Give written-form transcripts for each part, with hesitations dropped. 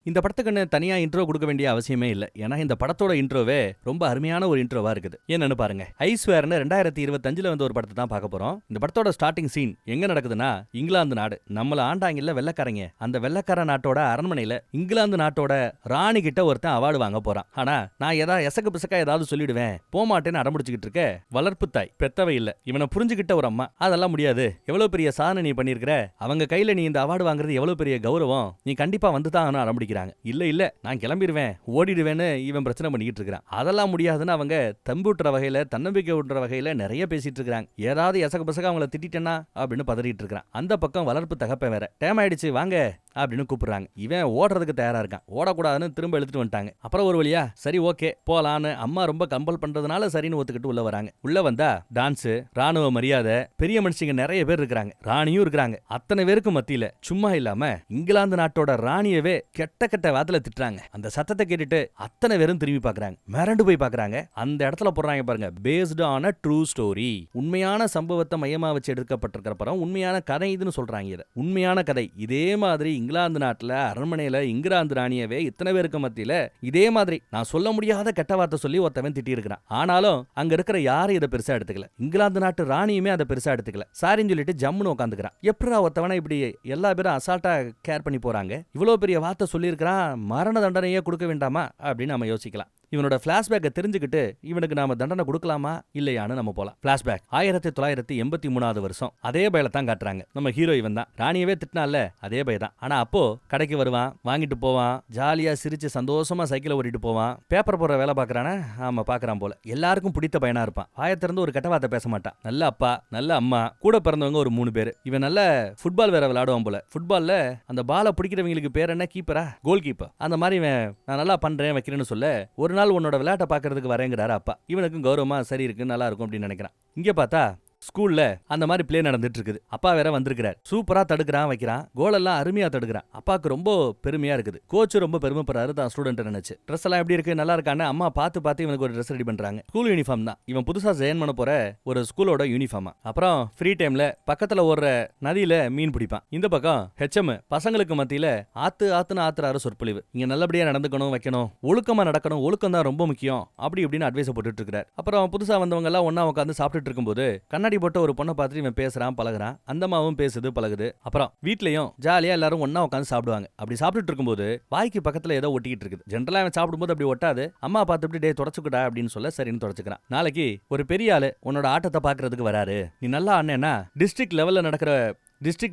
இந்த படத்துக்குன்னு தனியா இன்ட்ரோ கொடுக்க வேண்டிய அவசியமே இல்ல. ஏன்னா இந்த படத்தோட இன்ட்ரோவே ரொம்ப அருமையான ஒரு இன்ட்ரோவா இருக்குது. என்னன்னு பாருங்க. ஐஸ்வேர்னு 2025ல வந்து ஒரு படத்தை தான் பார்க்க போறோம். இந்த படத்தோட ஸ்டார்டிங் சீன் எங்க நடக்குதுன்னா, இங்கிலாந்து நாடு. நம்மள ஆண்டாங்கல்ல வெள்ளக்காரங்க. அந்த வெள்ளக்கார நாட்டோட அரண்மனையில இங்கிலாந்து நாட்டோட ராணி கிட்ட ஒருத்தன் அவார்டு வாங்க போறான். ஆனா நான் எசக்கு பிசக்கா ஏதாவது சொல்லிடுவேன், போமாட்டேன்னு அடம்பிடிச்சுக்கிட்டு இருக்க வளர்ப்பு தாய், பெத்தவை இல்ல. இவனை புரிஞ்சுக்கிட்ட ஒரு அம்மா, அதெல்லாம் முடியாது, எவ்வளவு பெரிய சாதனை நீ பண்ணிருக்கிற, அவங்க கையில நீ இந்த அவார்டு வாங்குறது எவ்வளவு பெரிய கௌரவம், நீ கண்டிப்பா வந்துதான் அடம்பிடிக்கிறாங்க. இல்ல நான் கிளம்பிடுவேன், ஓடிடுவேன்னு இவன் பிரச்சனை பண்ணிக்கிட்டு இருக்கான். அதெல்லாம் முடியாதுன்னு அவங்க தம்பூட்டுற வகையில, தன்னம்பிக்கை ஊட்டுற வகையில நிறைய பேசிட்டு இருக்காங்க. ஏதாவது எசக பசக அவங்கள திட்டேன்னா அப்படின்னு பதறிட்டு இருக்கான். அந்த பக்கம் வளர்ப்பு தகப்ப வேற, டைம் ஆயிடுச்சு வாங்க அப்படின்னு கூப்பிடுறாங்க. இவன் ஓடுறதுக்கு தயாரா இருக்கான். ஓடக்கூடாதுன்னு திரும்ப எழுத்துட்டு வந்துட்டாங்க. அப்புறம் ஒரு வழியா சரி ஓகே போலான்னு அம்மா ரொம்ப கம்பல் பண்றதுனால சரின்னு ஒத்துக்கிட்டு உள்ள வராங்க. உள்ள வந்தா டான்ஸ், ராணுவ மரியாதை, பெரிய மனுஷங்க நிறைய பேர் இருக்காங்க, ராணியும் இருக்காங்க. அத்தனை பேருக்கு மத்தியில சும்மா இல்லாம இங்கிலாந்து நாட்டோட ராணியவே கெட்ட கெட்ட வார்த்தையில திட்டுறாங்க. அந்த சத்தத்தை கேட்டுட்டு அத்தனை பேரும் திரும்பி பாக்குறாங்க, மிரண்டு போய் பாக்குறாங்க. அந்த இடத்துல போடுறாங்க பாருங்க, based on a true story, உண்மையான சம்பவத்தை மையமா வச்சு எடுக்கப்பட்டிருக்கிற படம், உண்மையான கதை இதுன்னு சொல்றாங்க. இத உண்மையான கதை. இதே மாதிரி இங்கிலாந்து நாட்டுல அரண்மனையில இங்கிலாந்து ராணியவே இத்தனை பேருக்கு மத்தியில இதே மாதிரி நான் சொல்ல முடியாத கெட்ட வார்த்தை சொல்லி ஒருத்தவன் திட்டி இருக்கிறான். ஆனாலும் அங்க இருக்கிற யாரும் இதை பெருசா எடுத்துக்கல. இங்கிலாந்து நாட்டு ராணியுமே அதை பெருசா எடுத்துக்கல. சாரின்னு சொல்லிட்டு ஜம்முன்னு உட்காந்துக்கிறான். எப்படா ஒருத்தவனை இப்படி எல்லா பேரும் அசால்ட்டா கேர் பண்ணி போறாங்க, இவ்வளவு பெரிய வார்த்தை சொல்லியிருக்கிறான், மரண தண்டனையே கொடுக்க வேண்டாமா அப்படின்னு நம்ம யோசிக்கலாம். இவனோட பிளாஷ்பேக்கை தெரிஞ்சுக்கிட்டு இவனுக்கு நாம தண்டனை கொடுக்கலாமா இல்லையான்னு நம்ம போலாம். பிளாஷ்பேக் 1983 வருஷம். அதே பயல தான் காட்டுறாங்க. நம்ம ஹீரோ இவன் தான். ராணியவே திட்டினால அதே பய தான். ஆனா அப்போ கடைக்கு வருவான், வாங்கிட்டு போவான், ஜாலியா சிரிச்சு சந்தோஷமா சைக்கிளை ஓட்டிட்டு போவான். பேப்பர் போடுற வேலை பாக்குறானே, ஆமா பாக்குறான் போல. எல்லாருக்கும் பிடித்த பையனா இருப்பான். வாயத்திறந்து ஒரு கெட்ட வார்த்தை பேச மாட்டான். நல்ல அப்பா, நல்ல அம்மா, கூட பிறந்தவங்க ஒரு 3 பேர். இவன் நல்ல ஃபுட்பால் வேற விளையாடுவான் போல. ஃபுட்பால்ல அந்த பாலை பிடிக்கிறவங்களுக்கு பேர் என்ன, கீப்பரா, கோல் கீப்பர். அந்த மாதிரி நான் நல்லா பண்றேன் வைக்கிறேன்னு சொல்ல, ஒரு நாள் உன்னோட விளையாட்டை பாக்குறதுக்கு வரேங்கிறாரு அப்பா. இவனுக்கும் கௌரவமா சரி இருக்கு, நல்லா இருக்கும் அப்படின்னு நினைக்கிறான். இங்க பார்த்தா ஸ்கூல்ல அந்த மாதிரி பிளே நடந்துட்டு இருக்குது. அப்பா வேற வந்திருக்கிறார். சூப்பரா தடுக்கிறான், வைக்கிறான், கோல் எல்லாம் அருமையா தடுக்கிறான். அப்பாவுக்கு ரொம்ப பெருமையா இருக்குது. கோச் ரொம்ப பெருமைப்படுறாரு தான் ஸ்டூடெண்ட் நினைச்சு. ட்ரெஸ் எல்லாம் எப்படி இருக்கு, நல்லா இருக்கான்னு அம்மா பார்த்து இவனுக்கு ஒரு ட்ரெஸ் ரெடி பண்றாங்க. ஸ்கூல் யூனிஃபார்ம் தான். இவன் புதுசா ஜெயின் பண்ண போற ஒரு ஸ்கூலோட யூனிஃபார்மா. அப்புறம் ஃப்ரீ டைம்ல பக்கத்துல ஓடுற நதியில மீன் பிடிப்பான். இந்த பக்கம் ஹெச்எம் பசங்களுக்கு மத்தியில ஆத்துறாரு சொற்பொழிவு. இங்க நல்லபடியா நடந்துக்கணும், வைக்கணும், ஒழுக்கமா நடக்கணும், ஒழுக்கம் தான் ரொம்ப முக்கியம் அப்படி இப்படின்னு அட்வைஸ் போட்டுட்டு இருக்காரு. அப்புறம் புதுசா வந்தவங்க எல்லாம் ஒன்னா உட்காந்து சாப்பிட்டுட்டு இருக்கும்போது கண்ணாடி போட்ட ஒரு பொண்ணை பார்த்து இவன் பேசுறான், பழகுறான். அந்த அம்மாவும் பேசுது, பழகுது. அப்புறம் வீட்லயும் ஜாலியா எல்லாரும் ஒன்னா உட்காந்து சாப்பிடுவாங்க. அப்படி சாப்பிட்டுட்டு இருக்கும்போது வாய்க்கு பக்கத்துல ஏதோ ஒட்டிக்கிட்டு இருக்குது. ஜென்ரலா அவன் சாப்பிடும்போது அப்படி ஒட்டாது. அம்மா பார்த்துட்டு டே தொடச்சுக்கடா அப்படின்னு சொல்ல சரின்னு தொடச்சுக்கிறான். நாளைக்கு ஒரு பெரிய ஆளு உன்னோட ஆட்டத்தை பாக்குறதுக்கு வராரு, நீ நல்லா ஆடுனேன்னா டிஸ்ட்ரிக்ட்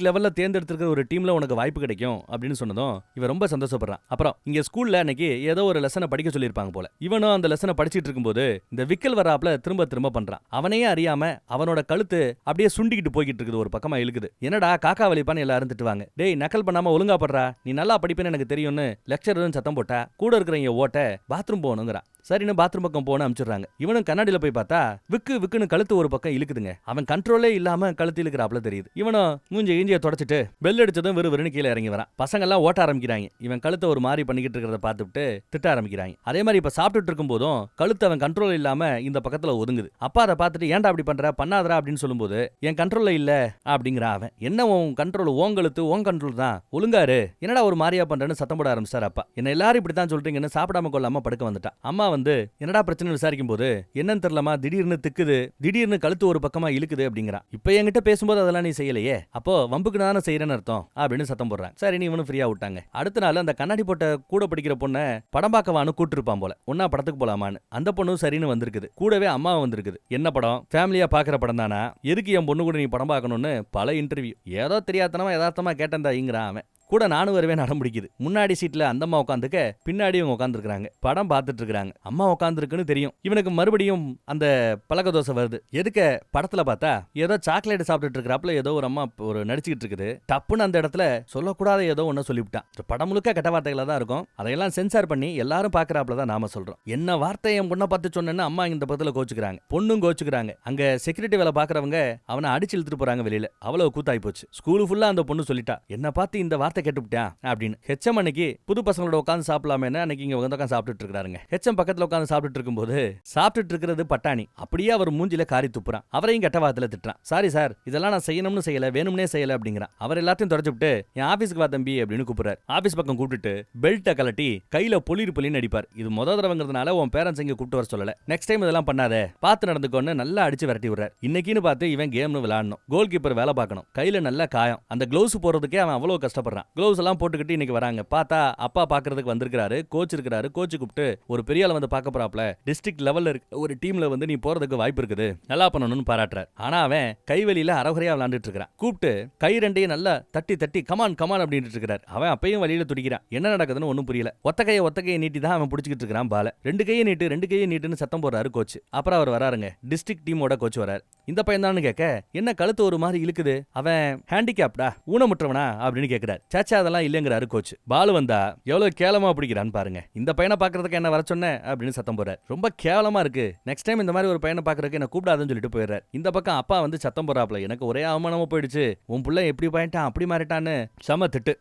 லெவல்ல தேர்ந்தெடுத்திருக்கிற ஒரு டீம்ல உனக்கு வாய்ப்பு கிடைக்கும் அப்படின்னு சொன்னதும் இவன் ரொம்ப சந்தோஷப்படுறான். அப்புறம் இங்க ஸ்கூல்ல அன்னைக்கு ஏதோ ஒரு லெசனை படிக்க சொல்லியிருப்பாங்க போல. இவனும் அந்த லெசனை படிச்சிட்டு இருக்கும்போது இந்த விக்கல் வராப்ல திரும்ப பண்றான். அவனையே அறியாம அவனோட கழுத்து அப்படியே சுண்டிக்கிட்டு போய்கிட்டு இருக்குது, ஒரு பக்கமா இழுக்குது. என்னடா காக்கா வலிப்பான்னு எல்லாரும் திட்டுவாங்க. டேய் நக்கல் பண்ணாம ஒழுங்கா படுறா, நீ நல்லா படிப்பேன்னு எனக்கு தெரியும்னு லெக்சரரும் சத்தம் போட்டா கூட இருக்கிறவங்க ஓட்ட பாத்ரூம் போகணுங்கிறான். சரின்னு பாத்ரூம் பக்கம் போன அனுப்பிச்சிடுறாங்க. இவனும் கண்ணாடியில போய் பார்த்தா விக்குன்னு கழுத்து ஒரு பக்கம் இழுக்குதுங்க. அவன் கண்ட்ரோலே இல்லாம கழுத்து இழுக்கிறாப்ல தெரியுது. இவனும் மூஞ்சிய தொடச்சிட்டு பெல் அடிச்சதும் வெறுன்னு கீழே இறங்கி வரான். பசங்க எல்லாம் ஓட்ட ஆரம்பிக்கிறாங்க. இவன் கழுத்தை ஒரு மாதிரி பண்ணிக்கிட்டு இருக்கிறத பார்த்துட்டு திட்ட ஆரம்பிக்கிறாங்க. அதே மாதிரி இப்ப சாப்பிட்டுட்டு இருக்கும் போதும் கழுத்து அவன் கண்ட்ரோல் இல்லாம இந்த பக்கத்துல ஒதுங்குது. அப்பா அதை பார்த்துட்டு ஏன்டா அப்படி பண்ற, பண்ணாதரா அப்படின்னு சொல்லும்போது என் கண்ட்ரோல்ல இல்ல அப்படிங்கிற அவன். என்ன உன் கண்ட்ரோல், உன் கழுத்து உன் கண்ட்ரோல் தான், ஒழுங்காரு, என்னடா ஒரு மாதிரியா பண்றேன்னு சத்தம் போட ஆரம்பிச்சார் அப்பா. என்ன எல்லாரும் இப்படித்தான் சொல்றீங்கன்னு சாப்பிடாம கொள்ளாம படுக்க வந்துட்டான். அம்மா என்னடா பிரச்சனை விசாரிக்கும் போது என்னன்னு தெரியலமா, திடீர்னு திக்குது, திடீர்னு கழுத்து ஒரு பக்கமா இழுக்குது அப்படிங்கிறான். இப்ப என்கிட்ட பேசும்போது அதெல்லாம் நீ செய்யலையே, அப்போ வம்புக்கு தானே செய்யறேன்னு அர்த்தம் அப்படின்னு சத்தம் போடுறான். சரி நீ இவனு ஃப்ரீயா விட்டாங்க. அடுத்த நாள் அந்த கண்ணாடி போட்ட கூட படிக்கிற பொண்ணை படம் பார்க்கவான்னு கூட்டிருப்பான் போல. ஒன்னா படத்துக்கு போலாமான்னு. அந்த பொண்ணு சரின்னு வந்திருக்குது. கூடவே அம்மாவும் வந்திருக்குது. என்ன படம், ஃபேமிலியா பாக்குற படம் தானா, எதுக்கு என் பொண்ணு கூட நீ படம் பார்க்கணும்னு பல இன்டர்வியூ. ஏதோ தெரியாதனமா யதார்த்தமா கேட்டேன் தாங்கிறான் அவன். கூட நானும் வருவேன் அடம் பிடிக்குது. முன்னாடி சீட்ல அந்த அம்மா உட்காந்துக்க, பின்னாடி இவங்க உட்காந்துருக்காங்க, படம் பார்த்துட்டு இருக்காங்க. அம்மா உட்காந்துருக்குன்னு தெரியும். இவனுக்கு மறுபடியும் அந்த பழக்க தோசை வருது. எதுக்க படத்துல பார்த்தா ஏதோ சாக்லேட் சாப்பிட்டுட்டு இருக்கிறாப்புல ஏதோ ஒரு அம்மா ஒரு நடிச்சுக்கிட்டு இருக்குது. டப்புன்னு அந்த இடத்துல சொல்லக்கூடாத ஏதோ ஒன்னு சொல்லிவிட்டான். படம் முழுக்க கெட்ட வார்த்தைகளா தான் இருக்கும். அதையெல்லாம் சென்சார் பண்ணி எல்லாரும் பாக்குறாப்புல தான் நாம சொல்றோம். என்ன வார்த்தை என் பொண்ணை பார்த்து சொன்னேன்னு அம்மா இந்த பக்கத்துல கோச்சுக்கிறாங்க, பொண்ணும் கோச்சுக்கிறாங்க. அங்க செக்யூரிட்டி வேலை பாக்குறவங்க அவனை அடிச்சு இழுத்துட்டு போறாங்க வெளியில. அவ்வளவு கூத்தாய் போச்சு. ஸ்கூல் ஃபுல்லா அந்த பொண்ணு சொல்லிட்டா, என்ன பார்த்து இந்த வார்த்தை வார்த்தை கேட்டுவிட்டான் அப்படின்னு. ஹெச்எம் அன்னைக்கு புது பசங்களோட உட்காந்து சாப்பிடலாமே அன்னைக்கு இங்க உட்காந்து சாப்பிட்டுட்டு இருக்காருங்க. ஹெச்எம் பக்கத்துல உட்காந்து சாப்பிட்டுட்டு இருக்கும்போது சாப்பிட்டுட்டு இருக்கிறது பட்டாணி. அப்படியே அவர் மூஞ்சில காரி துப்புறான். அவரையும் கெட்ட வார்த்தையில திட்டுறான். சாரி சார், இதெல்லாம் நான் செய்யணும்னு செய்யல, வேணும்னே செய்யல அப்படிங்கிறான். அவர் எல்லாத்தையும் தொடச்சுட்டு என் ஆபீஸ்க்கு வா தம்பி அப்படின்னு கூப்பிடுறாரு. ஆபீஸ் பக்கம் கூப்பிட்டுட்டு பெல்ட்டை கலட்டி கையில பொலின்னு அடிப்பார். இது முதல் தடவைங்கிறதுனால உன் பேரண்ட்ஸ் இங்க கூப்பிட்டு வர சொல்லல, நெக்ஸ்ட் டைம் இதெல்லாம் பண்ணாத, பார்த்து நடந்துக்கோன்னு நல்லா அடிச்சு விரட்டி விடுறாரு. இன்னைக்குன்னு பார்த்து இவன் கேம்னு விளையாடணும், கோல் கீப்பர் வேலை பார்க்கணும், கையில நல்ல காயம், அந்த கிளவுஸ் போறதுக்கே அவன் அவ்வளவு கஷ்டப்படுறான். கிளவுஸ் எல்லாம் போட்டுக்கிட்டு இன்னைக்கு வராங்க. பார்த்தா அப்பா பாக்குறதுக்கு வந்திருக்காரு, கோச் இருக்காரு. கோச் கூப்பிட்டு ஒரு பெரிய ஆள வந்து பார்க்க போறாப்ல, டிஸ்ட்ரிக்ட் லெவல்ல ஒரு டீம்ல வந்து நீ போறதுக்கு வாய்ப்பு இருக்குது, நல்லா பண்ணணும்னு பாராட்டுறாரு. ஆனா அவன் கைவெளியில அறகுறையா விளையாண்டுட்டு இருக்கான். கூப்பிட்டு கை ரெண்டையும் நல்லா தட்டி தட்டி கமான் கமான் அப்படின்னு இருக்காரு. அவன் அப்பயும் வழியில துடிக்கிறான். என்ன நடக்குதுன்னு ஒன்னும் புரியல. ஒத்த கையை நீட்டி தான் அவன் பிடிச்சிட்டு இருக்கான் பால. ரெண்டு கையை நீட்டுன்னு சத்தம் போடுறாரு கோச். அப்புறம் அவர் வராருங்க, டிஸ்ட்ரிக்ட் டீமோட கோச் வராரு. இந்த பையன் தான் கேட்க, என்ன கழுத்து ஒரு மாதிரி இழுக்குது, அவன் ஹேண்டிகேப்டா, ஊனமுற்றவனா அப்படின்னு கேட்கிறாரு. சாச்சா அதெல்லாம் இல்லங்கிறாரு கோச். பாலு வந்தா எவ்வளவு கேவலமா பிடிக்கிறான்னு பாருங்க. இந்த பையனை பாக்குறதுக்கு என்ன வர சொன்ன அப்படின்னு சத்தம் போறாரு. ரொம்ப கேவலமா இருக்கு, நெக்ஸ்ட் டைம் இந்த மாதிரி ஒரு பையனை பாக்குறதுக்கு என்ன கூப்பிடாதுன்னு சொல்லிட்டு போயிடுறாரு. இந்த பக்கம் அப்பா வந்து சத்தம் போறாப்ல, எனக்கு ஒரே அவமானமா போயிடுச்சு, உன் புள்ள எப்படி பாயிட்டான் அப்படி மாறிட்டான்னு செம திட்டு.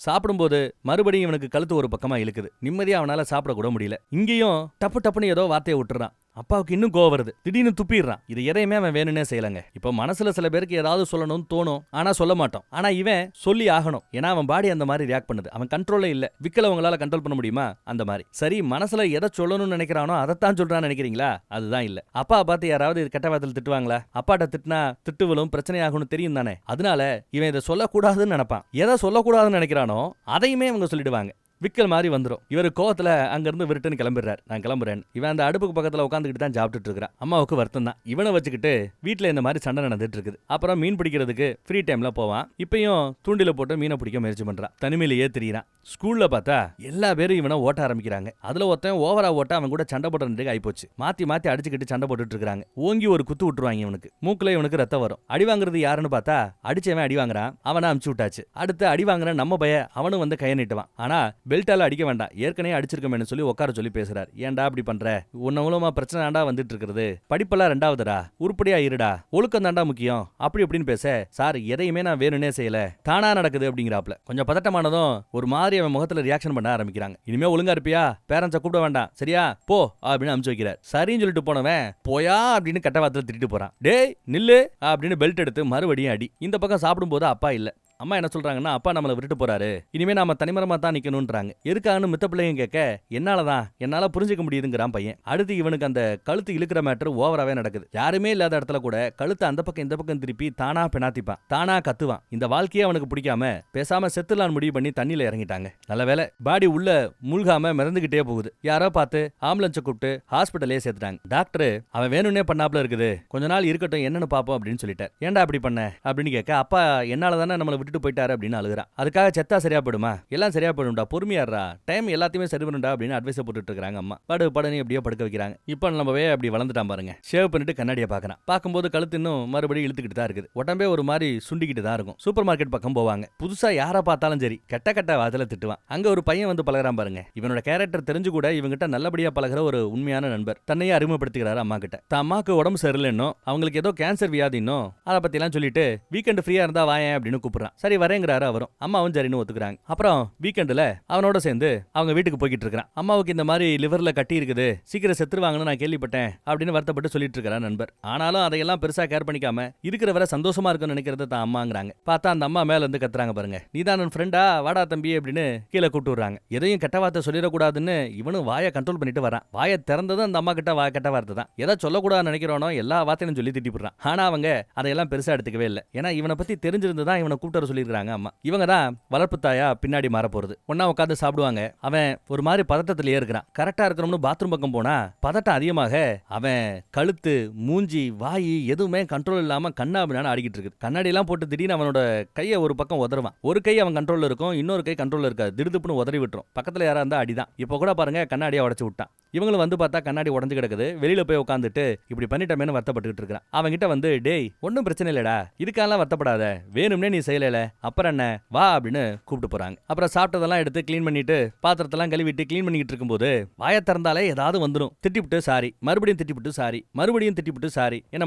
சாப்பிடும்போது மறுபடியும் இவனுக்கு கழுத்து ஒரு பக்கமா இழுக்குது. நிம்மதியா அவனால சாப்பிட கூட முடியல. இங்கேயும் டப்பு டப்புன்னு ஏதோ வார்த்தையை விட்டுறான். அப்பாவுக்கு இன்னும் கோவம் வருது. திடீர்னு துப்பிடுறான். இது எதையுமே அவன் வேணும்னே செய்யலங்க. இப்ப மனசுல சில பேருக்கு ஏதாவது சொல்லணும்னு தோணும், ஆனா சொல்ல மாட்டோம். ஆனா இவன் சொல்லி ஆகணும், ஏன்னா அவன் பாடி அந்த மாதிரி ரியாக்ட் பண்ணுது. அவன் கண்ட்ரோலே இல்ல. விக்கலவங்களால கண்ட்ரோல் பண்ண முடியுமா அந்த மாதிரி. சரி, மனசுல எதை சொல்லணும்னு நினைக்கிறானோ அதைத்தான் சொல்றான்னு நினைக்கிறீங்களா? அதுதான் இல்ல. அப்பா பார்த்து யாராவது கெட்ட வார்த்தையில் திட்டுவாங்களா? அப்பாட்ட திட்டினா திட்டுவலும் பிரச்சனையாகும்னு தெரியும் தானே. அதனால இவன் இதை சொல்லக்கூடாதுன்னு நினைப்பான். எதை சொல்லக்கூடாதுன்னு நினைக்கிறானோ அதையுமே அவங்க சொல்லிடுவாங்க. விக்கல் மாதிரி வந்துடும். இவர் கோவத்துல அங்கிருந்து விருட்டுன்னு கிளம்பிடுறாரு. நான் கிளம்புறேன். இவன் அந்த அடுப்புக்கு பக்கத்துல உட்காந்துக்கிட்டு தான் சாப்பிட்டுட்டு இருக்கிறான். அம்மாவுக்கு வருத்தம் தான். இவனை வச்சுக்கிட்டு வீட்டுல இந்த மாதிரி சண்டை நடந்துட்டு இருக்குது. அப்புறம் மீன் பிடிக்கிறதுக்கு ஃப்ரீ டைம்ல போவான். இப்பயும் தூண்டில போட்டு மீனை பிடிக்க முயற்சி பண்றான். தனிமையிலேயே தெரியுறான். ஸ்கூல்ல பார்த்தா எல்லா பேரும் இவனை ஓட்ட ஆரம்பிக்கிறாங்க. அதுல ஒருத்தன் ஓவரா ஓட்ட அவன் கூட சண்டை போடுறதுக்கு ஆயிப்போச்சு. மாத்தி மாத்தி அடிச்சுக்கிட்டு சண்டை போட்டுட்டு இருக்காங்க. ஓங்கி ஒரு குத்து விட்டுருவாங்க இவனுக்கு. மூக்குல இவனுக்கு ரத்தம் வரும். அடி வாங்குறது யாருன்னு பார்த்தா அடிச்சவன் அடி வாங்குறான். அவனை அமுச்சு விட்டாச்சு. அடுத்து அடி வாங்குற நம்ம பைய அவனும் வந்து கையை நீட்டுவான். ஆனா பெல்ட்டால அடிக்க வேண்டாம், ஏற்கனவே அடிச்சிருக்கமேனு சொல்லி உட்கார சொல்லி பேசுறாரு. ஏன்டா அப்படி பண்ற, உன்ன மூலமா பிரச்சனை ஆண்டா வந்துட்டு இருக்கிறது, படிப்பெல்லாம் ரெண்டாவதுடா, உருப்படியா இருடா, ஒழுக்கம் தாண்டா முக்கியம் அப்படி இப்படின்னு பேச, சார் எதையுமே நான் வேணும்னே செய்யல, தானா நடக்குது அப்படிங்கிறாப்ல. கொஞ்சம் பதட்டமானதும் ஒரு மாதிரி அவன் முகத்துல ரியாக்ஷன் பண்ண ஆரம்பிக்கிறாங்க. இனிமே ஒழுங்கா இருப்பியா, பேரண்ட்ஸை கூப்பிட வேண்டாம் சரியா, போ அப்படின்னு அனுப்பிச்சு வைக்கிறார். சரின்னு சொல்லிட்டு போனவன் போயா அப்படின்னு கட்ட வார்த்தையில திட்டிட்டு போறான். டேய் நில்லு அப்படின்னு பெல்ட் எடுத்து மறுபடியும் அடி. இந்த பக்கம் சாப்பிடும்போது அப்பா இல்ல. அம்மா என்ன சொல்றாங்கன்னா, அப்பா நம்மளை விட்டுட்டு போறாரு, இனிமே நாம தனிமரமா தான் நிக்கணும்ன்றாங்க. எதுக்காகனு மித்த பிள்ளைங்க கேட்க, என்னால புரிஞ்சுக்க முடியுதுங்கிறான் பையன். அடுத்து இவனுக்கு அந்த கழுத்து இழுக்கிற மேட்டர் ஓவராவே நடக்குது. யாருமே இல்லாத இடத்துல கூட கழுத்து அந்த பக்கம் இந்த பக்கம் திருப்பி தானா பெனாத்திப்பான், தானா கத்துவான். இந்த வாழ்க்கையே அவனுக்கு பிடிக்காம பேசாம செத்துலான்னு முடிவு பண்ணி தண்ணியில இறங்கிட்டாங்க. நல்ல வேலை பாடி உள்ள மூழ்காம மிதந்துகிட்டே போகுது. யாரோ பார்த்து ஆம்புலன்ஸை கூப்பிட்டு ஹாஸ்பிட்டலே சேர்த்துட்டாங்க. டாக்டர் அவன் வேணும்னே பண்ணாப்ல இருக்குது, கொஞ்ச நாள் இருக்கட்டும் என்னன்னு பாப்போம் அப்படின்னு சொல்லிட்டார். ஏன்டா அப்படி பண்ண அப்படின்னு கேட்க, அப்பா என்னால தானே நம்மளை விட்டுட்டு போயிட்டாரு அப்படின்னு அழுகுறான். அதுக்காக செத்தா சரியா போயிடுமா, எல்லாம் சரியா போயிடும்டா, பொறுமையாடுறா, டைம் எல்லாத்தையுமே சரி பண்ணுடா அப்படின்னு அட்வைஸ் போட்டுட்டு இருக்காங்க அம்மா. படுன்னு எப்படியோ படுக்க வைக்கிறாங்க. இப்போ நம்மவே அப்படி வளர்ந்துட்டான் பாருங்க. ஷேவ் பண்ணிட்டு கண்ணாடியை பார்க்கறான். பார்க்கும்போது கழுத்து இன்னும் மறுபடியும் இழுத்துக்கிட்டு தான் இருக்குது. உடம்பே ஒரு மாதிரி சுண்டிக்கிட்டு தான் இருக்கும். சூப்பர் மார்க்கெட் பக்கம் போவாங்க. புதுசா யாரை பார்த்தாலும் சரி கெட்ட கெட்ட வாதல திட்டுவான். அங்க ஒரு பையன் வந்து பழகுறான் பாருங்க. இவனோட கேரக்டர் தெரிஞ்சு கூட இவங்கிட்ட நல்லபடியா பழகுற ஒரு உண்மையான நண்பர். தன்னையே அறிமுகப்படுத்துகிறாரு அம்மா கிட்ட. தான் அம்மாக்கு உடம்பு சரியில்லைன்னோ, அவங்களுக்கு ஏதோ கேன்சர் வியாதினோ அதை பத்தி எல்லாம் சொல்லிட்டு வீக்கெண்ட் ஃப்ரீயா இருந்தா வாயேன் அப்படின்னு கூப்பிடுறான். சரி வரேங்கிறாரு அவரும். அம்மாவும் சரின்னு ஒத்துக்கிறாங்க. அப்புறம் வீக்கெண்ட்ல அவனோட சேர்ந்து அவங்க வீட்டுக்கு போய்கிட்டு இருக்கான். அம்மாவுக்கு இந்த மாதிரி லிவர்ல கட்டி இருக்குது, சீக்கிரம் செத்துருவாங்கன்னு நான் கேள்விப்பட்டேன் அப்படின்னு வருத்தப்பட்டு சொல்லிட்டு இருக்கிறான் நண்பர். ஆனாலும் அதையெல்லாம் பெருசா கேர் பண்ணிக்காம இருக்கிற வரை சந்தோஷமா இருக்குன்னு நினைக்கிறது தான் அம்மாங்கிறாங்க. பார்த்தா அந்த அம்மா மேல இருந்து கத்துறாங்க பாருங்க. நீதான் என் ஃப்ரெண்டா, வாடா தம்பி அப்படின்னு கீழே கூப்பிட்டு விடுறாங்க. எதையும் கெட்ட வார்த்தை சொல்லிடக்கூடாதுன்னு இவனும் வாயை கண்ட்ரோல் பண்ணிட்டு வரான். வாயை திறந்ததும் அந்த அம்மா கிட்ட கெட்ட வார்த்தை தான். எதை சொல்லக்கூடாதுன்னு நினைக்கிறோனோ எல்லா வார்த்தையும் சொல்லி திட்டிப்படுறான். ஆனா அவங்க அதையெல்லாம் பெருசா எடுத்துக்கவே இல்லை. ஏன்னா இவனை பத்தி தெரிஞ்சிருந்துதான் இவனை கூப்பிட்டு சொல்லியிருக்காங்க அம்மா. இவங்க தான் வளர்ப்பு தாயா பின்னாடி மாற போறது. ஒன்னா உட்காந்து சாப்பிடுவாங்க. அவன் ஒரு மாதிரி பதட்டத்திலேயே இருக்கிறான். கரெக்டா இருக்கணும்னு பாத்ரூம் பக்கம் போனா பதட்டம் அதிகமாக அவன் கழுத்து மூஞ்சி வாயி எதுவுமே கண்ட்ரோல் இல்லாம கண்ணாபின்னு ஆடிக்கிட்டு இருக்கு. கண்ணாடி எல்லாம் போட்டு திடீர்னு அவனோட கையை ஒரு பக்கம் உதறுவான். ஒரு கை அவன் கண்ட்ரோல்ல இருக்கும், இன்னொரு கை கண்ட்ரோல்ல இருக்காது. திடுதுப்புன்னு உதறி விட்டுரும். பக்கத்துல யாரா இருந்தா அடிதான். இப்ப கூட பாருங்க கண்ணாடியா உடைச்சு விட்டான். இவங்களும் வந்து பார்த்தா கண்ணாடி உடஞ்சு கிடக்குது. வெளியில போய் உட்காந்துட்டு இப்படி பண்ணிட்டமேனு வருத்தப்பட்டுக்கிட்டு இருக்கான். அவங்கிட்ட வந்து டேய் ஒன்னும் பிரச்சனை இல்லடா, இதுக்கெல்லாம் வருத்தப்படாத, வேணும்னே நீ செய்யல, அப்புறம் என்ன வா அப்படின்னு கூப்பிட்டு போறாங்க. அப்புறம் சாப்பிட்டதெல்லாம் எடுத்து கிளீன் பண்ணிட்டு பாத்திரத்தெல்லாம் கழுவிட்டு கிளீன் பண்ணிட்டு இருக்கும்போது வாயை திறந்தாலே ஏதாவது வந்துடும். திட்டிவிட்டு சாரி, மறுபடியும் திட்டிவிட்டு சாரி, மறுபடியும் திட்டிவிட்டு சாரி, என்ன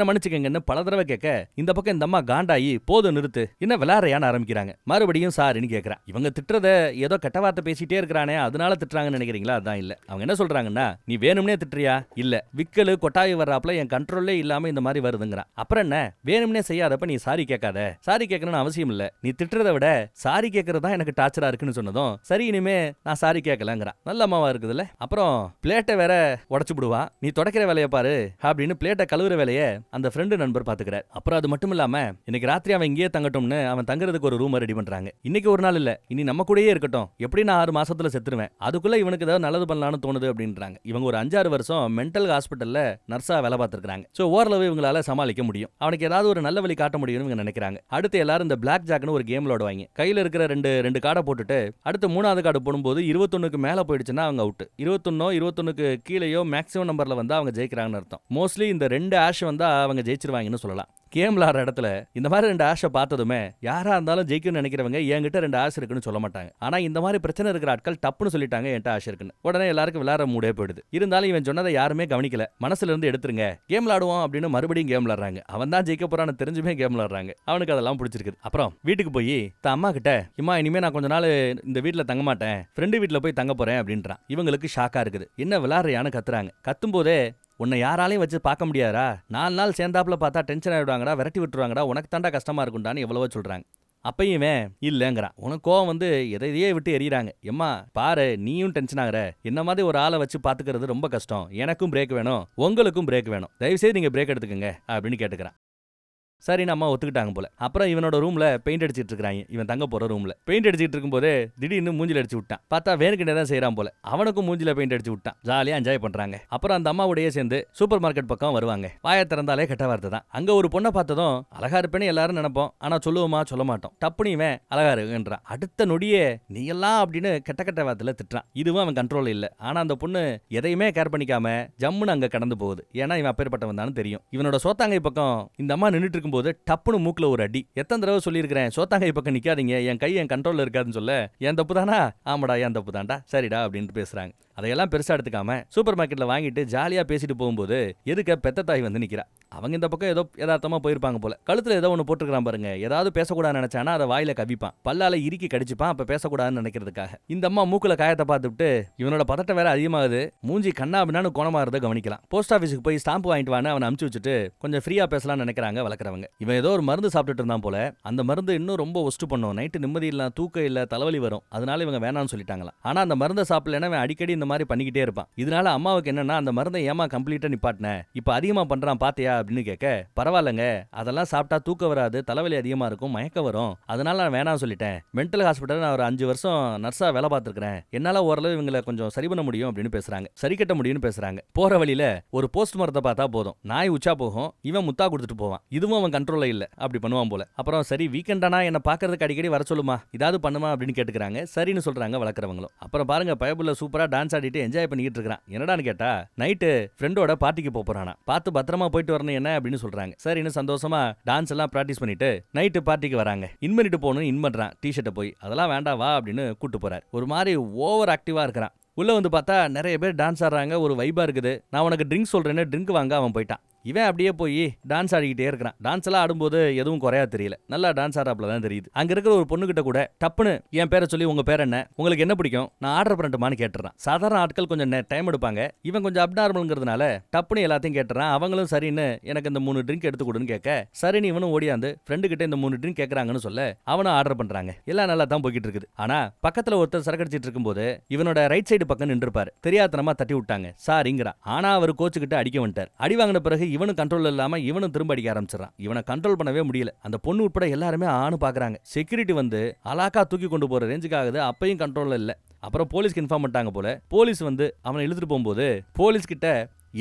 மன்னிச்சுக்கங்கன்னு பல தடவை கேட்க இந்த பக்கம் இந்த அம்மா காண்டாயி போதும் நிறுத்து, என்ன விளையாடுறியான்னு ஆரம்பிக்கிறாங்க. மறுபடியும் சாரின்னு கேட்கறான். இவங்க திட்டுறத ஏதோ கெட்ட வார்த்தை பேசிட்டே இருக்கிறானே அதனால திட்டுறாங்கன்னு நினைக்கிறீங்களா? அதான் இல்ல. அவங்க என்ன சொல்றாங்கன்னா, நீ வேணும்னே திட்டுறியா? இல்ல, விக்கலு கொட்டாவி வர்றாப்ல என் கண்ட்ரோல்லே இல்லாம இந்த மாதிரி வருதுங்கிறான். அப்புறம் என்ன, வேணும்னே செய்யாதப்ப நீ சாரி கேட்காத, சாரி கேட்கணும்னு அவசியம் இல்ல, நீ திட்டுறத விட சாரி கேட்கறது தான் எனக்கு டார்ச்சரா இருக்குன்னு சொன்னதும் சரி இனிமே நான் சாரி கேட்கலங்கிறான். நல்ல அம்மாவா இருக்குதுல்ல. அப்புறம் பிளேட்டை வேற உடச்சு விடுவான். நீ தொடக்கிற வேலையை பாரு அப்படின்னு பிளேட்டை கழுவுற வேலையை அந்த ஃப்ரெண்டு நண்பர் பாத்துக்கிறார். அப்புறம் அது மட்டும் இல்லாம இன்னைக்கு ராத்திரி அவன் இங்கேயே தங்கட்டும்னு அவன் தங்குறதுக்கு ஒரு ரூம் ரெடி பண்றாங்க. இன்னைக்கு ஒரு நாள் இல்ல, இனி நம்ம கூடயே இருக்கட்டும், எப்படி நான் 6 மாசத்துல செத்துருவேன், அதுக்குள்ள இவனுக்கு ஏதாவது நல்லது பண்ணலாம்னு தோணுது அப்படின்றாங்க. இவங்க ஒரு 5-6 வருஷம் மென்டல் ஹாஸ்பிட்டல்ல நர்ஸா வேலை பார்த்திருக்காங்க. சோ ஓரளவு இவங்களால சமாளிக்க முடியும். அவனுக்கு ஏதாவது ஒரு நல்ல வழி காட்ட முடியும்னு இவங்க நினைக்கிறாங்க. அடுத்து எல்லாரும் இந்த பிளாக் ஜாக்னு ஒரு கேம் விளையாடுவாங்க. கையில இருக்கிற ரெண்டு கார்டை போட்டுட்டு அடுத்து 3வது கார்டு போடும்போது 21க்கு மேல போயிடுச்சுன்னா அவங்க அவுட். 21க்கு கீழேயோ மேக்ஸிமம் நம்பர்ல வந்து அவங்க ஜெயிக்கிறாங்கன்னு அர்த்தம். மோஸ்ட்லி இந்த 2 ஆஷ் வந்தா அவங்க ஜெயிச்சிருவாங்கன்னு சொல்லலாம். கேம் விளாடுற இடத்துல இந்த மாதிரி 2 ஆஷை பார்த்ததுமே யாரா இருந்தாலும் ஜெயிக்கும்னு நினைக்கிறவங்க என்கிட்ட 2 ஆஷ் இருக்குன்னு சொல்ல மாட்டாங்க. ஆனா இந்த மாதிரி பிரச்சனை இருக்கிற ஆட்கள் டப்புன்னு சொல்லிட்டாங்க என்கிட்ட ஆஷ் இருக்குன்னு. உடனே எல்லாருக்கும் விளையாட மூடே போயிடுது. இருந்தாலும் இவன் சொன்னதை யாருமே கவனிக்கல. மனசுல இருந்து எடுத்துருங்க, கேம் விளாடுவோம் அப்படின்னு மறுபடியும் கேம் விளாடுறாங்க. அவன் தான் ஜெயிக்க போறான்னு தெரிஞ்சுமே கேம் விளாடுறாங்க. அவனுக்கு அதெல்லாம் பிடிச்சிருக்கு. அப்புறம் வீட்டுக்கு போய் அம்மா கிட்ட இம்மா இனிமே நான் கொஞ்ச நாள் இந்த வீட்டுல தங்க மாட்டேன், ஃப்ரெண்டு வீட்டுல போய் தங்க போறேன் அப்படின்றான். இவங்களுக்கு ஷாக்கா இருக்குது. என்ன விளாடுறியான்னு கத்துறாங்க. கத்தும் போதே உன்னை யாராலையும் வச்சு பார்க்க முடியாதா, 4 நாள் சேர்ந்தாப்புல பார்த்தா டென்ஷன் ஆயிடுவாங்கடா, விரட்டி விட்டுருவாங்கடா, உனக்கு தாண்டா கஷ்டமா இருக்கும்டான்னு எவ்வளவோ சொல்றாங்க. அப்பயும் இவன் இல்லங்கிறான். உனக்கு கோவம் வந்து எதையே விட்டு எறிகிறாங்க. எம்மா பாரு, நீயும் டென்ஷன் ஆகுற, என்ன மாதிரி ஒரு ஆளை வச்சு பாத்துக்கிறது ரொம்ப கஷ்டம், எனக்கும் பிரேக் வேணும், உங்களுக்கும் பிரேக் வேணும், தயவுசெய்து நீங்க பிரேக் எடுத்துக்கங்க அப்படின்னு கேட்டுக்கிறான். சரி நம்ம ஒத்துக்கிட்டாங்க போல. அப்புறம் இவனோட ரூம்ல பெயிண்ட் அடிச்சிட்டு இருக்காங்க. இவன் தங்க போற ரூம்ல பெயிண்ட் அடிச்சிட்டு இருக்கும்போது திடீர்னு மூஞ்சில அடிச்சு விட்டான். பார்த்தா வேணுக்கிட்டே தான் செய்யறான் போல. அவனுக்கும் மூஞ்சில பெயிண்ட் அடிச்சு விட்டான். ஜாலியா என்ஜாய் பண்றாங்க. அப்புறம் அந்த அம்மாவுடைய சேர்ந்து சூப்பர் மார்க்கெட் பக்கம் வருவாங்க. வாயை திறந்தாலே கெட்ட வார்த்தை தான். அங்க ஒரு பொண்ணை பார்த்ததும் அழகா இருப்பேன்னு எல்லாரும் நினைப்போம். ஆனா சொல்லுவோமா? சொல்ல மாட்டோம். டப்புனு இவன் அழகா இருக்குன்றான். அடுத்த நொடியே நீ எல்லாம் அப்படின்னு கெட்ட கெட்ட வார்த்தையில திட்டுறான். இதுவும் அவன் கண்ட்ரோல் இல்ல. ஆனா அந்த பொண்ணு எதையுமே கேர் பண்ணிக்காம ஜம்முன்னு அங்க கடந்து போகுது. ஏன்னா இவன் அப்பேற்பட்டவன் தான் தெரியும். இவனோட சோத்தாங்கை பக்கம் இந்த அம்மா நின்றுட்டு இருக்கும்போது டப்புனு மூக்குல ஒரு அடி. எத்தனை தடவை சொல்லியிருக்கிறேன், சோத்தாங்கை பக்கம் நிக்காதீங்க, என் கை என் கண்ட்ரோல்ல இருக்காதுன்னு சொல்ல, என் தப்பு தானா? ஆமாடா என் தப்பு தான்டா, சரிடா அப்படின்ட்டு பேசுறாங்க. அதையெல்லாம் பெருசா எடுத்துக்காம சூப்பர் மார்க்கெட்ல வாங்கிட்டு ஜாலியா பேசிட்டு போகும்போது எதுக்க பெத்த தாய் வந்து நிக்கிறா. அவங்க இந்த பக்கம் ஏதோ யதார்த்தமா போயிருப்பாங்க போல. கழுத்துல ஏதோ ஒன்று போட்டுக்கிறான் பாருங்க. ஏதாவது பேசக்கூடாதுன்னு நினைச்சானா அதை வாயில கவிப்பான், பல்லால இறுக்கி கடிச்சுப்பான். அப்ப பேசக்கூடாதுன்னு நினைக்கிறதுக்காக. இந்த அம்மா மூக்குல காயத்தை பார்த்துட்டு இவனோட பதட்டம் வேற அதிகமாகுது. மூஞ்சி கண்ணா அப்படின்னு கோணமா இருந்த கவனிக்கலாம். போஸ்ட் ஆஃபீஸுக்கு போய் ஸ்டாம்ப் வாங்கிட்டு வான்னு அவனை அனுப்பிச்சு வச்சுட்டு கொஞ்சம் ஃப்ரீயா பேசலாம்னு நினைக்கிறாங்க வளர்க்குறவங்க. இவன் ஏதோ ஒரு மருந்து சாப்பிட்டுட்டு இருந்தான் போல. அந்த மருந்து இன்னும் ரொம்ப ஒஸ்ட் பண்ணும். நைட்டு நிம்மதி இல்ல, தூக்கம் இல்ல, தலைவலி வரும். அதனால இவங்க வேணாம்னு சொல்லிட்டாங்களாம். ஆனா அந்த மருந்தை சாப்பிடலன்னா அவன் அடிக்கடி இந்த மாதிரி பண்ணிக்கிட்டே இருப்பான். இதனால அம்மாவுக்கு என்னன்னா, அந்த மருந்தை ஏமா கம்ப்ளீட்டா நிப்பாட்டின, இப்ப அதிகமா பண்றான் பாத்தியா அப்படின்னு கேட்க, பரவாயில்லங்க, அதெல்லாம் சாப்பிட்டா தூக்கம் வராது, தலைவலி அதிகமா இருக்கும், மயக்கம் வரும், அதனால நான் வேணாம் சொல்லிட்டேன். மென்டல் ஹாஸ்பிட்டல் நான் ஒரு 5 வருஷம் நர்ஸா வேலை பார்த்திருக்கிறேன், என்னால ஓரளவு இவங்களை கொஞ்சம் சரி பண்ண முடியும் அப்படின்னு பேசுறாங்க. சரி கட்ட முடியும்னு பேசுறாங்க. போற வழியில ஒரு போஸ்ட் மரத்தை பார்த்தா போதும், நாய் உச்சா போகும், இவன் முத்தா கொடுத்துட்டு போவான். இதுவும் அவன் கண்ட்ரோல்ல இல்ல, அப்படி பண்ணுவான் போல. அப்புறம் சரி வீக்கெண்டானா என்ன பாக்குறதுக்கு அடிக்கடி வர சொல்லுமா, இதாவது பண்ணுமா அப்படின்னு கேட்டுக்கிறாங்க. சரின்னு சொல்றாங்க வளர்க்குறவங்களும். அப்புறம் பாருங்க பயபுள்ள சூப்பரா டான்ஸ் ஆடிட்டு என்ஜாய் பண்ணிட்டு இருக்கான். என்னடான்னு கேட்டா நைட்டு ஃப்ரெண்டோட பார்ட்டிக்கு போறானா, பார்த்து பத்திரமா போயிட்டு வரணும் என்ன அப்படின்னு சொல்றாங்க. சரின்னு சந்தோஷமா டான்ஸ் எல்லாம் பிராக்டிஸ் பண்ணிட்டு நைட்டு பார்ட்டிக்கு வராங்க. இன் பண்ணிட்டு போகணும் இன் பண்றான். டிஷர்ட்டை போய் அதெல்லாம் வேண்டாம் வா அப்படின்னு கூட்டு போறாரு. ஒரு மாதிரி ஓவர் ஆக்டிவா இருக்கிறான். உள்ள வந்து பார்த்தா நிறைய பேர் டான்ஸ் ஆடுறாங்க, ஒரு வைபா இருக்குது. நான் உனக்கு ட்ரிங்க் சொல்றேன்னு ட்ரிங்க் வாங்க அவன் போயிட்டான். இவன் அப்படியே போய் டான்ஸ் ஆடிக்கிட்டே இருக்கிறான். டான்ஸ் எல்லாம் ஆடும்போது எதுவும் குறையா தெரியல, நல்லா டான்ஸ் ஆடுறாப்ல தான் தெரியுது. அங்க இருக்கிற ஒரு பொண்ணுகிட்ட கூட டப்புன்னு என் பேரை சொல்லி உங்க பேர் என்ன, உங்களுக்கு என்ன பிடிக்கும், நான் ஆர்டர் பண்ணட்டுமான்னு கேட்டுறான். சாதாரண ஆட்கள் கொஞ்சம் டைம் எடுப்பாங்க, இவன் கொஞ்சம் அப்நார்மல்ங்கிறதுனால டப்புன்னு எல்லாத்தையும் கேட்டுறான். அவங்களும் சரின்னு எனக்கு இந்த 3 ட்ரிங்க் எடுத்து கொடுன்னு கேட்க, சரின்னு இவனும் ஓடியாந்து ஃப்ரெண்டு கிட்ட இந்த 3 ட்ரிங்க் கேட்கறாங்கன்னு சொல்ல அவனும் ஆர்டர் பண்றாங்க. எல்லாம் நல்லா தான் போய்கிட்டு இருக்குது. ஆனா பக்கத்துல ஒருத்தர் சரக்கடிச்சிட்டு இருக்கும்போது இவனோட ரைட் சைடு பக்கம் நின்றுப்பாரு. தெரியாதனமா தட்டி விட்டாங்க, சாரிங்கிறான். ஆனா அவர் கோச்சுக்கிட்டு அடிக்க வந்துட்டார். அடி வாங்கின பிறகு இவனும் கண்ட்ரோல் இல்லாம இவனும் திரும்ப அடிக்க ஆரம்பிச்சிடறான். இவனை கண்ட்ரோல் பண்ணவே முடியல. அந்த பொண்ணு உட்பட எல்லாருமே ஆணு பாக்குறாங்க. செக்யூரிட்டி வந்து அலாக்கா தூக்கி கொண்டு போற ரேஞ்சுக்கு ஆகுது. அப்பயும் கண்ட்ரோல்ல இல்ல. அப்புறம் போலீஸ்க்கு இன்ஃபார்ம் பண்ணிட்டாங்க போல. போலீஸ் வந்து அவனை இழுத்துட்டு போகும்போது போலீஸ் கிட்ட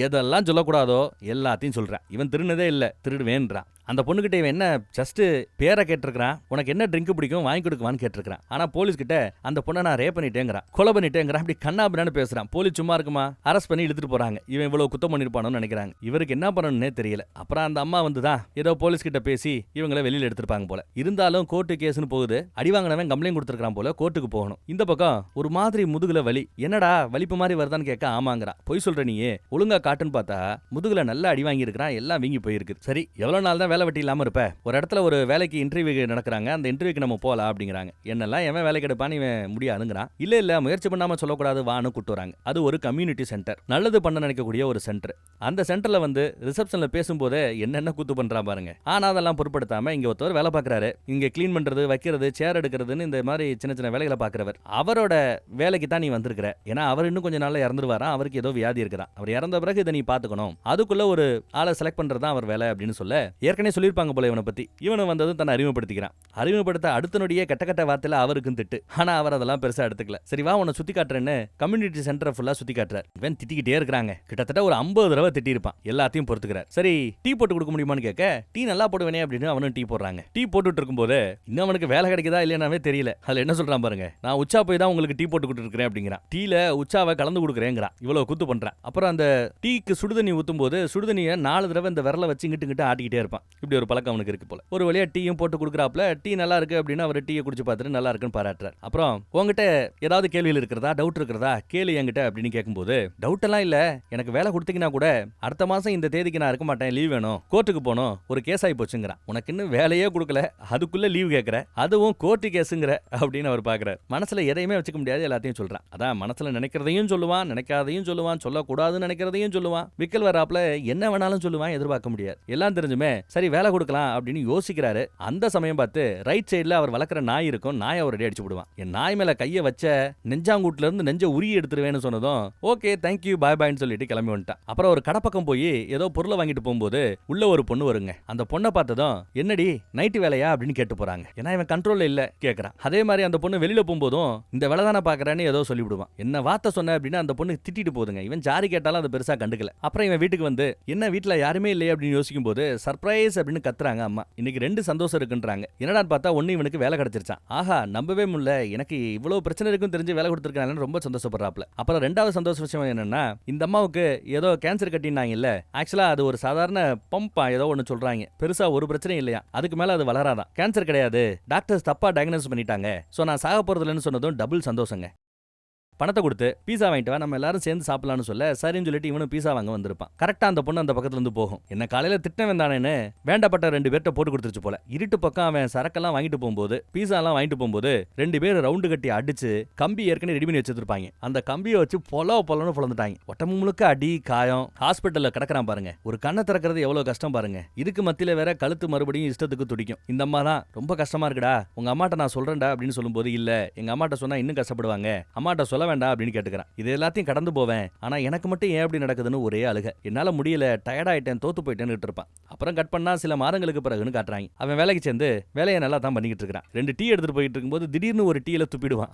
எதெல்லாம் சொல்லக்கூடாதோ எல்லாத்தையும் சொல்றான். இவன் திருடுனதே இல்ல, திருடுவேன்றான். அந்த பொண்ணுகிட்ட இவன் என்ன ஜஸ்ட் பேரை கேட்டிருக்கான், உனக்கு என்ன ட்ரிங்க் பிடிக்கும் வாங்கி கொடுக்குவான்னு கேட்டிருக்கான். ஆனா போலீஸ் கிட்ட அந்த பொண்ணை நான் ரேப் பண்ணிட்டேங்கிறான், கொலை பண்ணிட்டேங்கிறான். அப்படி கண்ணாபின்னு பேசுறான். போலீஸ் சும்மா இருக்குமா, அரெஸ்ட் பண்ணி இழுத்துட்டு போறாங்க. இவன் இவ்வளவு குத்தம் பண்ணிருப்பானு நினைக்கிறாங்க. இவருக்கு என்ன பண்ணணும்னே தெரியல. அப்புறம் அந்த அம்மா வந்துதான் ஏதோ போலீஸ் கிட்ட பேசி இவங்களை வெளியில எடுத்திருப்பாங்க போல. இருந்தாலும் கோர்ட்டு கேஸ்னு போகுது. அடி வாங்கினவன் கம்ப்ளைண்ட் கொடுத்திருக்கான் போல, கோர்ட்டுக்கு போகணும். இந்த பக்கம் ஒரு மாதிரி முதுகுல வலி. என்னடா வலிப்பு மாதிரி வருதான்னு கேட்க ஆமாங்கிறான். பொய் சொல்ற நீயே, ஒழுங்கா காட்டுன்னு பார்த்தா முதுகுல நல்லா அடி வாங்கி இருக்கிறான், எல்லாம் வீங்கி போயிருக்கு. சரி எவ்வளவு நாள் தான் வேலை வெட்டி இல்லாம இருப்ப, ஒரு இடத்துல ஒரு வேலைக்கு இன்டர்வியூ நடக்கிறாங்க, அந்த இன்டர்வியூக்கு நம்ம போகலாம் அப்படிங்கிறாங்க. என்னெல்லாம் எவன் வேலைக்கு எடுப்பான்னு இவன் முடியாதுங்கிறான். இல்ல முயற்சி பண்ணாம சொல்லக்கூடாது வான்னு கூட்டு வராங்க. அது ஒரு கம்யூனிட்டி சென்டர், நல்லது பண்ண நினைக்கக்கூடிய ஒரு சென்டர். அந்த சென்டர்ல வந்து ரிசப்ஷன்ல பேசும்போதே என்னென்ன கூத்து பண்றான் பாருங்க. ஆனா அதெல்லாம் பொருட்படுத்தாம இங்க ஒருத்தர் வேலை பார்க்கறாரு. இங்க கிளீன் பண்றது, வைக்கிறது, சேர் எடுக்கிறதுன்னு இந்த மாதிரி சின்ன சின்ன வேலைகளை பார்க்கறவர். அவரோட வேலைக்கு தான் நீ வந்திருக்கிற. ஏன்னா அவர் இன்னும் கொஞ்ச நாள்ல இறந்துருவாரா, அவருக்கு ஏதோ வியாதி இருக்கிறான். அவர் இறந்த பிறகு இதை நீ பாத்துக்கணும். அதுக்குள்ள ஒரு ஆளை செலக்ட் பண்றதா அவர் வேலை அப்படின்னு சொல்ல ஏற்கனவே சொல்லியிருப்பாங்க போல இவனை பத்தி. இவனை வந்ததும் தன்னை அறிமுகப்படுத்திக்கிறான். அறிமுகப்படுத்த அடுத்த நொடியே கெட்ட கெட்ட வார்த்தையில அவருக்கும் திட்டு. ஆனா அவர் அதெல்லாம் பெருசா எடுத்துக்கல. சரி வா உன்னை சுத்தி காட்டுறேன்னு கம்யூனிட்டி சென்டரை ஃபுல்லா சுத்தி காட்டுறாரு. இவன் திட்டிக்கிட்டே இருக்கிறாங்க. கிட்டத்தட்ட ஒரு 50 தடவை திட்டி இருப்பான். எல்லாத்தையும் பொறுத்துக்கிறார். சரி டீ போட்டு கொடுக்க முடியுமான்னு கேட்க, டீ நல்லா போடுவேனே அப்படின்னு அவனும் டீ போடுறாங்க. டீ போட்டுட்டு இருக்கும்போது இன்னும் அவனுக்கு வேலை கிடைக்குதா இல்லையானவே தெரியல. அதுல என்ன சொல்றான் பாருங்க, நான் உச்சா போய் தான் உங்களுக்கு டீ போட்டு கொடுத்துருக்கேன் அப்படிங்கிறான். டீல உச்சாவை கலந்து கொடுக்குறேங்கிறான். இவ்வளவு கூத்து பண்றான். அப்புறம் அந்த டீக்கு சுடுதண்ணி ஊத்தும் போது சுடுதண்ணியை 4 தடவை இந்த விரலை வச்சு இங்கிட்டு ஆட்டிக்கிட்டே இருப்பான். இப்படி ஒரு பழக்கம் அவனுக்கு இருக்கு போல. ஒரு வழியா டீயும் போட்டு கொடுக்குறாப்ல. டீ நல்லா இருக்கு அப்படின்னு அவர் டீயை குடிச்சு பார்த்துட்டு நல்லா இருக்குன்னு பாராட்டுறாரு. அப்புறம் உங்ககிட்ட ஏதாவது கேள்விகள் இருக்கிறதா, டவுட் இருக்கிறதா கேள்வி என்கிட்ட அப்படின்னு கேட்கும்போது, டவுட் எல்லாம் இல்ல, எனக்கு வேலை கொடுத்தீங்கன்னா கூட அடுத்த மாசம் இந்த தேதிக்கு நான் இருக்க மாட்டேன், லீவ் வேணும், கோர்ட்டுக்கு போகணும், ஒரு கேஸ் ஆகி போச்சுங்கிறான். உனக்கு இன்னும் வேலையே கொடுக்கல, அதுக்குள்ள லீவ் கேட்கற, அதுவும் கோர்ட்டு கேஸுங்கிற அப்படின்னு அவர் பாக்குறாரு. மனசுல எதையுமே வச்சுக்க முடியாது, எல்லாத்தையும் சொல்றான். அதான் மனசுல நினைக்கிறதையும் சொல்லுவான், நினைக்காதையும் சொல்லுவான், சொல்லக்கூடாதுன்னு நினைக்கிறதையும் சொல்லுவான். விக்கல் வராப்ல என்ன வேணாலும் சொல்லுவான், எதிர்பார்க்க முடியாது. எல்லாம் தெரிஞ்சுமே சரி வேலை கொடுக்கலாம் அப்படின்னு யோசிக்கிறாரு. அந்த சமயம் பார்த்து ரைட் சைடுல அவர் வளர்க்குற நாய் இருக்கும். நாய் அவர் அடிச்சு விடுவான். என் நாய் மேல கைய வச்ச நெஞ்சாங்கூட்ல இருந்து நெஞ்ச உரி எடுத்துருவேன்னு சொன்னதும் ஓகே தேங்க்யூ பாய் பாய்ன்னு சொல்லிட்டு கிளம்பி வந்துட்டான். அப்புறம் ஒரு கடப்பக்கம் போய் ஏதோ பொருளை வாங்கிட்டு போகும்போது உள்ள ஒரு பொண்ணு வருங்க. அந்த பொண்ணை பார்த்ததும் என்னடி நைட்டு வேலையா அப்படின்னு கேட்டு போறாங்க. ஏன்னா இவன் கண்ட்ரோல்ல இல்ல கேட்கறான். அதே மாதிரி அந்த பொண்ணு வெளியில போகும்போதும் இந்த வேலை தானே பாக்குறேன்னு ஏதோ சொல்லிவிடுவான். என்ன வார்த்தை சொன்ன அப்படின்னு அந்த பொண்ணு திட்டிட்டு போதுங்க. இவன் ஜாரி கேட்டாலும் அதை பெருசா கண்டுக்கல. அப்புறம் இவன் வீட்டுக்கு வந்து என்ன வீட்டுல யாருமே இல்லையே அப்படின்னு யோசிக்கும் போது சர்ப்ரைஸ் அப்படின்னு கத்துறாங்க அம்மா. இன்னைக்கு 2 சந்தோஷம் இருக்குன்றாங்க. என்னடான்னு பார்த்தா ஒன்னு இவனுக்கு வேலை கிடைச்சிருச்சான். ஆஹா நம்பவே முடியல, எனக்கு இவ்வளவு பிரச்சனை இருக்குன்னு தெரிஞ்சு வேலை கொடுத்துருக்காங்க, ரொம்ப சந்தோஷப்படுறாப்ல. அப்புறம் 2வது சந்தோஷ விஷயம் என்னன்னா, இந்த அம்மாவுக்கு ஏதோ கேன்சர் கட்டினாங்க இல்ல, ஆக்சுவலா அது ஒரு சாதாரண பம்பா ஏதோ ஒன்னு சொல்றாங்க, பெருசா ஒரு பிரச்சனை இல்லையா, அதுக்கு மேல அது வளராதான், கேன்சர் கிடையாது, டாக்டர்ஸ் தப்பா டயக்னோஸ் பண்ணிட்டாங்க, சோ நான் சாக போறதுலன்னு சொன்னதும் டபுள் சந்தோஷங்க. பணத்தை கொடுத்து பீஸா வாங்கிட்டு வா, நம்ம எல்லாரும் சேர்ந்து சாப்பிடலாம்னு சொல்ல சரின்னு சொல்லிட்டு இவனும் பீஸா வாங்க வந்திருப்பான். கரெக்டா அந்த பொண்ணு அந்த பக்கத்துல இருந்து போகும். என்ன காலையில திட்டம் வந்தானேன்னு வேண்டப்பட்ட 2 பேர்ட்ட போட்டு கொடுத்துருச்சு போல. இருட்டு பக்கம் அவன் சரக்கெல்லாம் வாங்கிட்டு போகும்போது, பீஸா எல்லாம் வாங்கிட்டு போகும்போது 2 பேர் ரவுண்டு கட்டி அடிச்சு கம்பி ஏற்கனவே ரெடி பண்ணி வச்சிருப்பாங்க. அந்த கம்பியை வச்சு பொலன்னு பொழந்துட்டாங்க. உடம்பு முழுக்க அடி காயம். ஹாஸ்பிட்டல்ல கிடக்குறான் பாருங்க. ஒரு கண்ணை திறக்கிறது எவ்வளவு கஷ்டம் பாருங்க. இதுக்கு மத்தியில வேற கழுத்து மறுபடியும் இஷ்டத்துக்கு துடிக்கும். இந்த அம்மா தான் ரொம்ப கஷ்டமா இருக்குடா, உங்க அம்மாட்ட நான் சொல்றேன்டா அப்படின்னு சொல்லும்போது, இல்ல எங்க அம்மாட்ட சொன்னா இன்னும் கஷ்டப்படுவாங்க, அம்மாட்ட சொல்ல வேண்டாம் அப்படின்னு கேட்டுக்கிறான். இது எல்லாத்தையும் கடந்து போவேன், ஆனா எனக்கு மட்டும் ஏன் அப்படி நடக்குதுன்னு ஒரே அழுக. என்னால முடியல, டயர்ட் ஆயிட்டேன், தோத்து போயிட்டேன்னு இருப்பான். அப்புறம் கட் பண்ணா சில மாதங்களுக்கு பிறகுன்னு காட்டுறாங்க. அவன் வேலைக்கு சேர்ந்து வேலையை நல்லா தான் பண்ணிக்கிட்டு இருக்கான். 2 டீ எடுத்துட்டு போயிட்டு இருக்கும்போது திடீர்னு ஒரு டீல துப்பிடுவான்.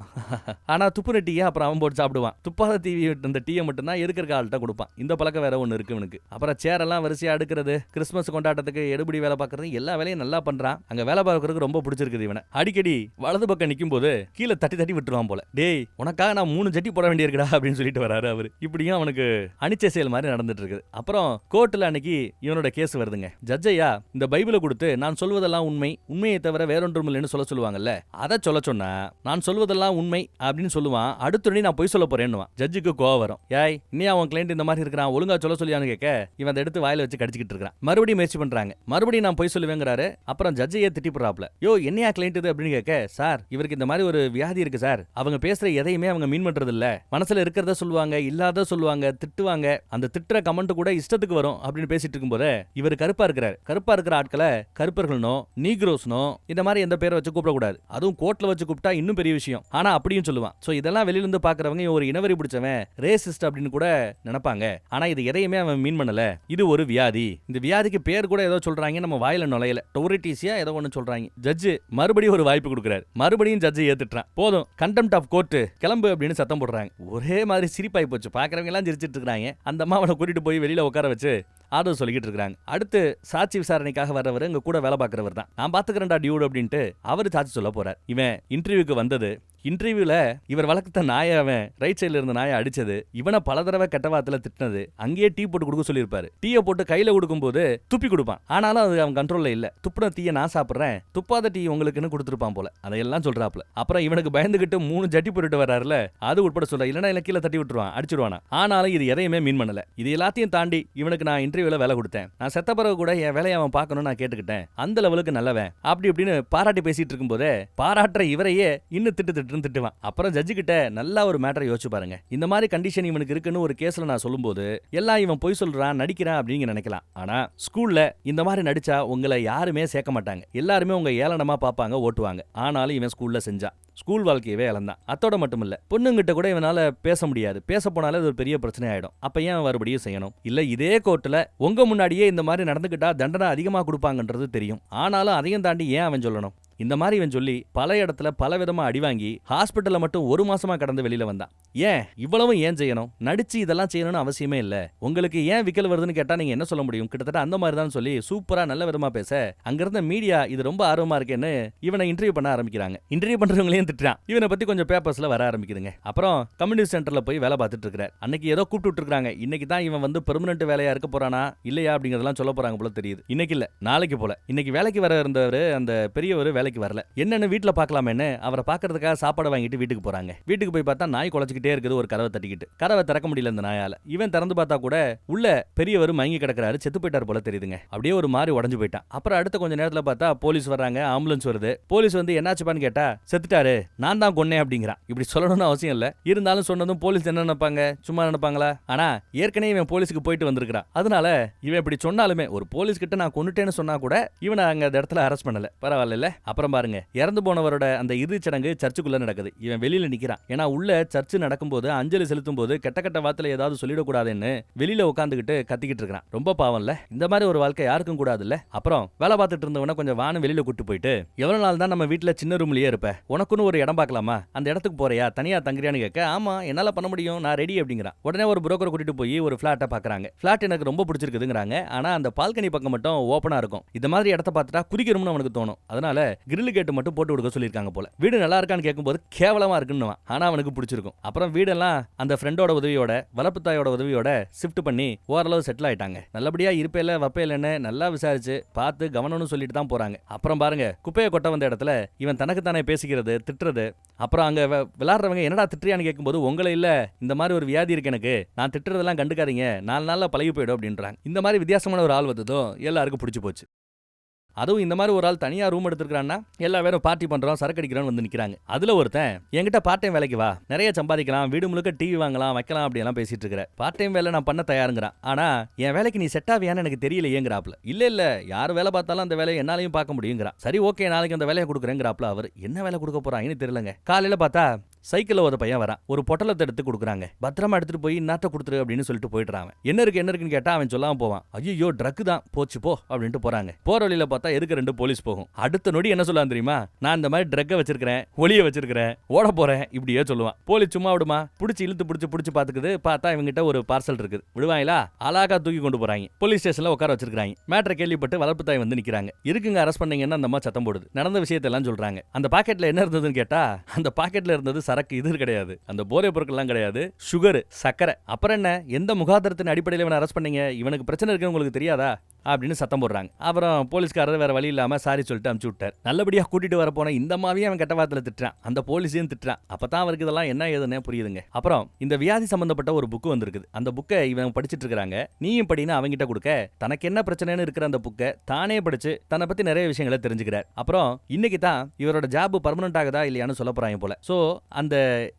ஆனா துப்புன டீயை அப்புறம் அவன் போட்டு சாப்பிடுவான். துப்பாத தீவி அந்த டீயை மட்டும் தான் இருக்கிற ஆள்கிட்ட கொடுப்பான். இந்த பழக்கம் வேற ஒன்னு இருக்கு இவனுக்கு. அப்புறம் சேரெல்லாம் வரிசையா அடுக்கிறது, கிறிஸ்துமஸ் கொண்டாட்டத்துக்கு எடுபடி வேலை பார்க்கறது, எல்லா வேலையும் நல்லா பண்றான். அங்க வேலை பார்க்கறதுக்கு ரொம்ப பிடிச்சிருக்குது இவனை. அடிக்கடி வலது பக்கம் நிக்கும் போது கீழே தட்டி தட்டி விட்டுருவான் போல. டேய் உனக்காக நான் 3 ஜட்டி போட வேண்டியிருக்கடா அப்படின்னு சொல்லிட்டு வராரு அவரு. இப்படியும் அவனுக்கு அனிச்சை செயல் மாதிரி நடந்துட்டு இருக்குது. அப்புறம் கோர்ட்ல அன்னைக்கு இவனோட கேஸ் வருதுங்க. ஜட்ஜையா இந்த பைபிளை கொடுத்து நான் சொல்வதெல்லாம் உண்மை, உண்மையை தவிர வேறொன்றும் இல்லைன்னு சொல்லுவாங்கல்ல, அதை சொல்ல சொன்னா நான் சொல்வதெல்லாம் உண்மை அப்படின்னு சொல்லுவான். அடுத்த நான் பொய் சொல்ல போறேன்னு ஜட்ஜுக்கு கோவம் வரும். ஏய் இன்னும் அவன் கிளைண்ட் இந்த மாதிரி இருக்கிறான், ஒழுங்கா சொல்ல சொல்லியான்னு கேட்க இவன் அதை எடுத்து வாயில வச்சு கடிச்சிக்கிட்டு இருக்கான். மறுபடியும் முயற்சி பண்றாங்க. மறுபடியும் நான் பொய் சொல்லுவேங்கிறாரு. அப்புறம் ஜட்ஜையே திட்டிப்படுறாப்ல. யோ என்னையா கிளைண்ட் இது அப்படின்னு கேட்க, சார் இவருக்கு இந்த மாதிரி ஒரு வியாதி இருக்கு சார், அவங்க பேசுற எதையுமே அவங்க மீன் பண்றது இல்ல, மனசுல இருக்கிறத சொல்லுவாங்க, இல்லாத சொல்லுவாங்க, திட்டுவாங்க, அந்த திட்டுற கமெண்ட் கூட இஷ்டத்துக்கு வரும் அப்படின்னு பேசிட்டு இருக்கும்போது இவர் கருப்பா இருக்கிறார். கருப்பா இருக்கிற ஆட்களை கருப்பர்கள்னோ நீக்ரோஸ்னோ இந்த மாதிரி எந்த பேரை வச்சு கூப்பிடக்கூடாது, அதுவும் கோர்ட்ல வச்சு கூப்பிட்டா இன்னும் பெரிய விஷயம். ஆனா அப்படியும் சொல்லுவான். சோ இதெல்லாம் வெளியில இருந்து பாக்குறவங்க ஒரு இனவரி பிடிச்சவன், ரேசிஸ்ட் அப்படின்னு கூட நினைப்பாங்க. ஆனா இது எதையுமே அவன் மீன் பண்ணல, இது ஒரு வியாதி. இந்த வியாதிக்கு பேர் கூட ஏதோ சொல்றாங்க, நம்ம வாயில நுழையல, டோரிட்டிசியா ஏதோ ஒன்னு சொல்றாங்க. ஜட்ஜு மறுபடியும் ஒரு வாய்ப்பு கொடுக்குறாரு. மறுபடியும் ஜட்ஜை ஏத்துட்டான். போதும் கண்டெம்ட் ஆஃப் கோர்ட் கிளம்பு அப்படின்னு சத்தம் போடுறாங்க. ஒரே மாதிரி சிரிப்பாய் போச்சு. பாக்குறவங்க எல்லாம் சிரிச்சிட்டு இருக்காங்க. அந்த அம்மா அவனை கூட்டிட்டு போய் வெளியில உட்கார வச்சு ஆதரவு சொல்லிக்கிட்டு இருக்காங்க. அடுத்து சாட்சி விசாரணைக்காக வர்றவர் இங்க கூட வேலை பார்க்கறவர் தான். நான் பாத்துக்கிறேன்டா டியூட் அப்படின்ட்டு அவரு சாட்சி சொல்ல போறார். இவன் இன்டர்வியூக்கு வந்தது, இன்டர்வியூல இவர் வழக்கத்த நாயை அவன் ரைட் சைடுல இருந்த நாயை அடிச்சது, இவனை பல தடவை கெட்ட வார்த்தையில திட்டினது, அங்கேயே டீ போட்டு கொடுக்க சொல்லியிருப்பாரு. டீயை போட்டு கையில கொடுக்கும் போது துப்பி கொடுப்பான். ஆனாலும் அது அவன் கண்ட்ரோல்ல இல்ல. துப்புன டீயை நான் சாப்பிடுறேன், துப்பாத டீ உங்களுக்குன்னு கொடுத்துருப்பான் போல. அதையெல்லாம் சொல்றாப்ல. அப்புறம் இவனுக்கு பயந்துகிட்டு 3 ஜட்டி போட்டுட்டு வர்றாருல, அது உட்பட சொல்ற, இல்லைன்னா இல்ல கீழே தட்டி விட்டுருவான், அடிச்சிடுவானா. ஆனாலும் இது எதையுமே மீன் பண்ணல. இது எல்லாத்தையும் தாண்டி இவனுக்கு நான் இன்டர்வியூல வேலை கொடுத்தேன், நான் செத்த பிறகு கூட என் வேலையை அவன் பார்க்கணும்னு நான் கேட்டுக்கிட்டேன், அந்த லெவலுக்கு நல்லவன் அப்படி இப்படின்னு பாராட்டி பேசிட்டு இருக்கும் போதே பாராட்டுற இவரையே இன்னும் திட்டுன்னு திட்டுவான். அப்புறம் ஜட்ஜு கிட்ட நல்லா ஒரு மேட்டரை யோசிச்சு பாருங்க. இந்த மாதிரி கண்டிஷன் இவனுக்கு இருக்குன்னு ஒரு கேஸ்ல நான் சொல்லும்போது எல்லாம் இவன் பொய் சொல்றான், நடிக்கிறான் அப்படின்னு நினைக்கலாம். ஆனா ஸ்கூல்ல இந்த மாதிரி நடிச்சா உங்களை யாருமே சேர்க்க மாட்டாங்க, எல்லாருமே உங்க ஏளனமா பாப்பாங்க, ஓட்டுவாங்க. ஆனாலும் இவன் ஸ்கூல்ல செஞ்சான். ஸ்கூல் வாழ்க்கையவே இழந்தான். அத்தோட மட்டும் இல்ல, பொண்ணுங்கிட்ட கூட இவனால பேச முடியாது. பேச போனாலே அது ஒரு பெரிய பிரச்சனை ஆயிடும். அப்ப ஏன் மறுபடியும் செய்யணும்? இல்ல இதே கோர்ட்ல உங்க முன்னாடியே இந்த மாதிரி நடந்துகிட்டா தண்டனை அதிகமா கொடுப்பாங்கன்றது தெரியும். ஆனாலும் அதையும் தாண்டி ஏன் அவன் சொல்லணும்? இந்த மாதிரி இவன் சொல்லி பல இடத்துல பல விதமா அடி வாங்கி ஹாஸ்பிட்டல்ல மட்டும் 1 மாசமா கடந்து வெளியில வந்தான். ஏன் இவ்வளவும் ஏன் செய்யணும்? நடிச்சு இதெல்லாம் செய்யணும்னு அவசியமே இல்ல. உங்களுக்கு ஏன் விக்கல் வருதுன்னு கேட்டா நீங்க என்ன சொல்ல முடியும்? கிட்டத்தட்ட அந்த மாதிரி தான் சொல்லி சூப்பரா நல்ல விதமா பேச அங்கிருந்த மீடியா இது ரொம்ப ஆர்வமா இருக்கேன்னு இவனை இன்டர்வியூ பண்ண ஆரம்பிக்கிறாங்க. இன்டர்வியூ பண்றவங்களையும் திட்டுறான். இவனை பத்தி கொஞ்சம் பேப்பர்ஸ்ல வர ஆரம்பிக்குதுங்க. அப்புறம் கம்யூனிஸ்ட் சென்டர்ல போய் வேலை பார்த்துட்டு இருக்கிறார். அன்னைக்கு ஏதோ கூப்பிட்டு இருக்காங்க. இன்னைக்கு தான் இவன் வந்து பெர்மனன்ட் வேலையா இருக்க போறானா இல்லையா அப்படிங்கறதெல்லாம் சொல்ல போறாங்க போல தெரியுது. இன்னைக்கு இல்ல, நாளைக்கு போல. இன்னைக்கு வேலைக்கு வர இருந்தவர் அந்த பெரியவர் வேலைக்கு வரல. என்னன்னு வீட்டுல பாக்கலாமேன்னு அவரை பாக்குறதுக்காக சாப்பாடு வாங்கிட்டு வீட்டுக்கு போறாங்க. வீட்டுக்கு போய் பார்த்தா நாய் குலைச்சிக்கிட்டே இருக்குது ஒரு கதவை தட்டிக்கிட்டு. கதவை திறக்க முடியல இந்த நாயால. இவன் திறந்து பார்த்தா கூட உள்ள பெரியவர் மயங்கி கிடக்குறாரு, செத்து போயிட்டார் போல தெரியுதுங்க. அப்படியே ஒரு மாதிரி உடஞ்சு போயிட்டான். அப்புறம் அடுத்த கொஞ்ச நேரத்துல பார்த்தா போலீஸ் வர்றாங்க, ஆம்புலன்ஸ் வருது. போலீஸ் வந்து என்னாச்சுப்பான்னு கேட்டா செத்துட்டாரு, நான் தான் கொன்னேன் அப்படிங்கிறான். இப்படி சொல்லணும்னு அவசியம் இல்ல, இருந்தாலும் சொன்னதும் போலீஸ் என்ன நினைப்பாங்க? சும்மா நினைப்பாங்களா? ஆனா ஏற்கனவே இவன் போலீஸுக்கு போயிட்டு வந்திருக்கான். அதனால இவன் இப்படி சொன்னாலுமே ஒரு போலீஸ் கிட்ட நான் கொன்னுட்டேன்னு சொன்னா கூட இவனை அங்க அந்த இடத்துல அரெஸ்ட் பண்ணல. பரவாயில்ல. அப்புறம் பாருங்க, இறந்து போனவரோட அந்த இறுதிச் சடங்கு சர்ச்சுக்குள்ள நடக்குது. இவன் வெளியில நிக்கிறான். ஏன்னா உள்ள சர்ச்சு நடக்கும்போது அஞ்சலி செலுத்தும் போது கெட்ட வார்த்தையில ஏதாவது சொல்லிடக்கூடாதுன்னு வெளியில உட்காந்துக்கிட்டு கத்திக்கிட்டு இருக்கான். ரொம்ப பாவம்ல. இந்த மாதிரி ஒரு வாழ்க்கை யாருக்கும் கூடாது இல்ல. அப்புறம் வேலை பார்த்துட்டு இருந்தவன கொஞ்சம் வான்னு வெளியில கூட்டு போயிட்டு, எவ்வளவு நாள் தான் நம்ம வீட்டுல சின்ன ரூம்லயே இருப்ப, உனக்குன்னு ஒரு இடம் பார்க்கலாமா, அந்த இடத்துக்கு போறியா, தனியா தங்குறியான்னு கேட்க, ஆமா என்னால பண்ண முடியும், நான் ரெடி அப்படிங்கிறான். உடனே ஒரு புரோக்கரை கூட்டிட்டு போய் ஒரு பிளாட்டை பாக்குறாங்க. பிளாட் எனக்கு ரொம்ப பிடிச்சிருக்குதுங்கிறாங்க. ஆனா அந்த பால்கனி பக்கம் மட்டும் ஓப்பனா இருக்கும். இந்த மாதிரி இடத்த பார்த்துட்டா குதிக்கணும்னு அவனுக்கு தோணும். அதனால கிரில் கேட்டு மட்டும் போட்டு கொடுக்க சொல்லியிருக்காங்க போல. வீடு நல்லா இருக்கான்னு கேட்கும்போது கேவலமா இருக்குன்னு, ஆனா அவனுக்கு பிடிச்சிருக்கும். அப்புறம் வீடெல்லாம் அந்த ஃப்ரெண்டோட உதவியோட, வளர்ப்பு தாயோட உதவியோட ஷிஃப்ட் பண்ணி ஓரளவு செட்டில் ஆயிட்டாங்க. நல்லபடியா இருப்பேல வப்பேலன்னு நல்லா விசாரிச்சு பார்த்து கவனம்னு சொல்லிட்டு தான் போறாங்க. அப்புறம் பாருங்க, குப்பையை கொட்ட வந்த இடத்துல இவன் தனக்கு தானே பேசிக்கிறது, திட்டுறது. அப்புறம் அங்க விளையாடுறவங்க என்னடா திட்டுறியான்னு கேட்கும்போது, உங்களை இல்ல, இந்த மாதிரி ஒரு வியாதி இருக்கு எனக்கு, நான் திட்டுறதெல்லாம் கண்டுக்காதீங்க, 4 நாள்ல பழகி போயிடும் அப்படின்றாங்க. இந்த மாதிரி வித்தியாசமான ஒரு ஆள் வந்ததும் எல்லாருக்கும் பிடிச்சி போச்சு. அதுவும் இந்த மாதிரி ஒரு ஆள் தனியா ரூம் எடுத்துக்கிறான்னா எல்லா பேரும் பார்ட்டி பண்றோம், சரக்கு அடிக்கிறோம் வந்து நிக்கிறாங்க. அதுல ஒருத்தன் என்கிட்ட பார்ட் டைம் வேலைக்கு வா, நிறைய சம்பாதிக்கலாம், வீடு முழுக்க டிவி வாங்கலாம் வைக்கலாம் அப்படியெல்லாம் பேசிட்டு இருக்கிற. பார்ட் டைம் வேலை நான் பண்ண தயாருங்கிறான். ஆனா என் வேலைக்கு நீ செட் ஆவியான்னு எனக்கு தெரியலையேங்கிறாப்ல. இல்ல யார் வேலை பார்த்தாலும் அந்த வேலையை என்னாலையும் பார்க்க முடியுங்கிறான். சரி ஓகே, நாளைக்கு அந்த வேலையை கொடுக்குறேங்கிறாப்ல. அவர் என்ன வேலை கொடுக்க போறாங்கன்னு தெரியலங்க. காலையில பார்த்தா சைக்கிள்ல ஒரு பையன் வரான். ஒரு பொட்டலத்தை எடுத்து கொடுக்குறாங்க. பத்திரமா எடுத்துட்டு போய் நாட்ட கொடுத்துரு அப்படின்னு சொல்லிட்டு போயிடுறான். என்ன இருக்குன்னு கேட்டா அவன் சொல்லாம போவான். ஐயோ ட்ரக் தான், போச்சு போ அப்படின்ட்டு போறாங்க. போற வழியில பார்த்தா எதுக்கு 2 போலீஸ் போகும். அடுத்த நொடி என்ன சொல்லலாம் தெரியுமா? நான் இந்த மாதிரி ட்ரக்கை வச்சிருக்கிறேன், ஒளிய வச்சிருக்கிறேன், ஓட போறேன், இப்படியே சொல்லுவான். போலீஸ் சும்மா விடுமா? புடிச்சு இழுத்து புடிச்சு பாத்துக்குது. பார்த்தா இவங்கிட்ட ஒரு பார்சல் இருக்குது. விடுவாங்களா? அழகா தூக்கி கொண்டு போறாங்க. போலீஸ் ஸ்டேஷன்ல உட்கார வச்சிருக்காங்க. மேட்டரை கேள்விப்பட்டு வளர்ப்பு தாய் வந்து நிக்கிறாங்க. இருக்குங்க அரெஸ்ட் பண்ணீங்கன்னா அந்த அம்மா சத்தம் போடுது. நடந்த விஷயத்தெல்லாம் சொல்றாங்க. அந்த பாக்கெட்ல என்ன இருந்ததுன்னு கேட்டா, அந்த பாக்கெட்ல இருந்தது சரக்கு, இது கிடையாது, அந்த போதை பொருட்கள்லாம் கிடையாது, சுகர், சக்கரை. அப்புறம் என்ன, எந்த முகாதாரத்தின் அடிப்படையில் இவனை அரெஸ்ட் பண்ணீங்க, இவனுக்கு பிரச்சனை இருக்குன்னு உங்களுக்கு தெரியாதா அப்படின்னு சத்தம் போடுறாங்க. அப்புறம் போலீஸ்காரர் வேற வழி இல்லாம சாரி சொல்லிட்டு அனுப்பிச்சு விட்டார். நல்லபடியா கூட்டிட்டு வர போன இந்த மாவியே அவன் கெட்ட வார்த்தையில திட்டுறான், அந்த போலீஸையும் திட்டுறான். அப்பதான் அவருக்கு இதெல்லாம் என்ன ஏதுன்னு புரியுதுங்க. அப்புறம் இந்த வியாதி சம்பந்தப்பட்ட ஒரு புக்கு வந்திருக்குது. அந்த புக்கை இவன் படிச்சிட்டு இருக்காங்க. நீயும் படின்னு அவங்கிட்ட கொடுக்க, தனக்கு என்ன பிரச்சனைன்னு இருக்கிற அந்த புக்கை தானே படிச்சு தன்னை பத்தி நிறைய விஷயங்களை தெரிஞ்சுக்கிறார். அப்புறம் இன்னைக்கு தான் இவரோட ஜாப் பர்மனன்ட் ஆகுதா இல்லையான்னு சொல்ல போறாங்க போல. சோ அந்த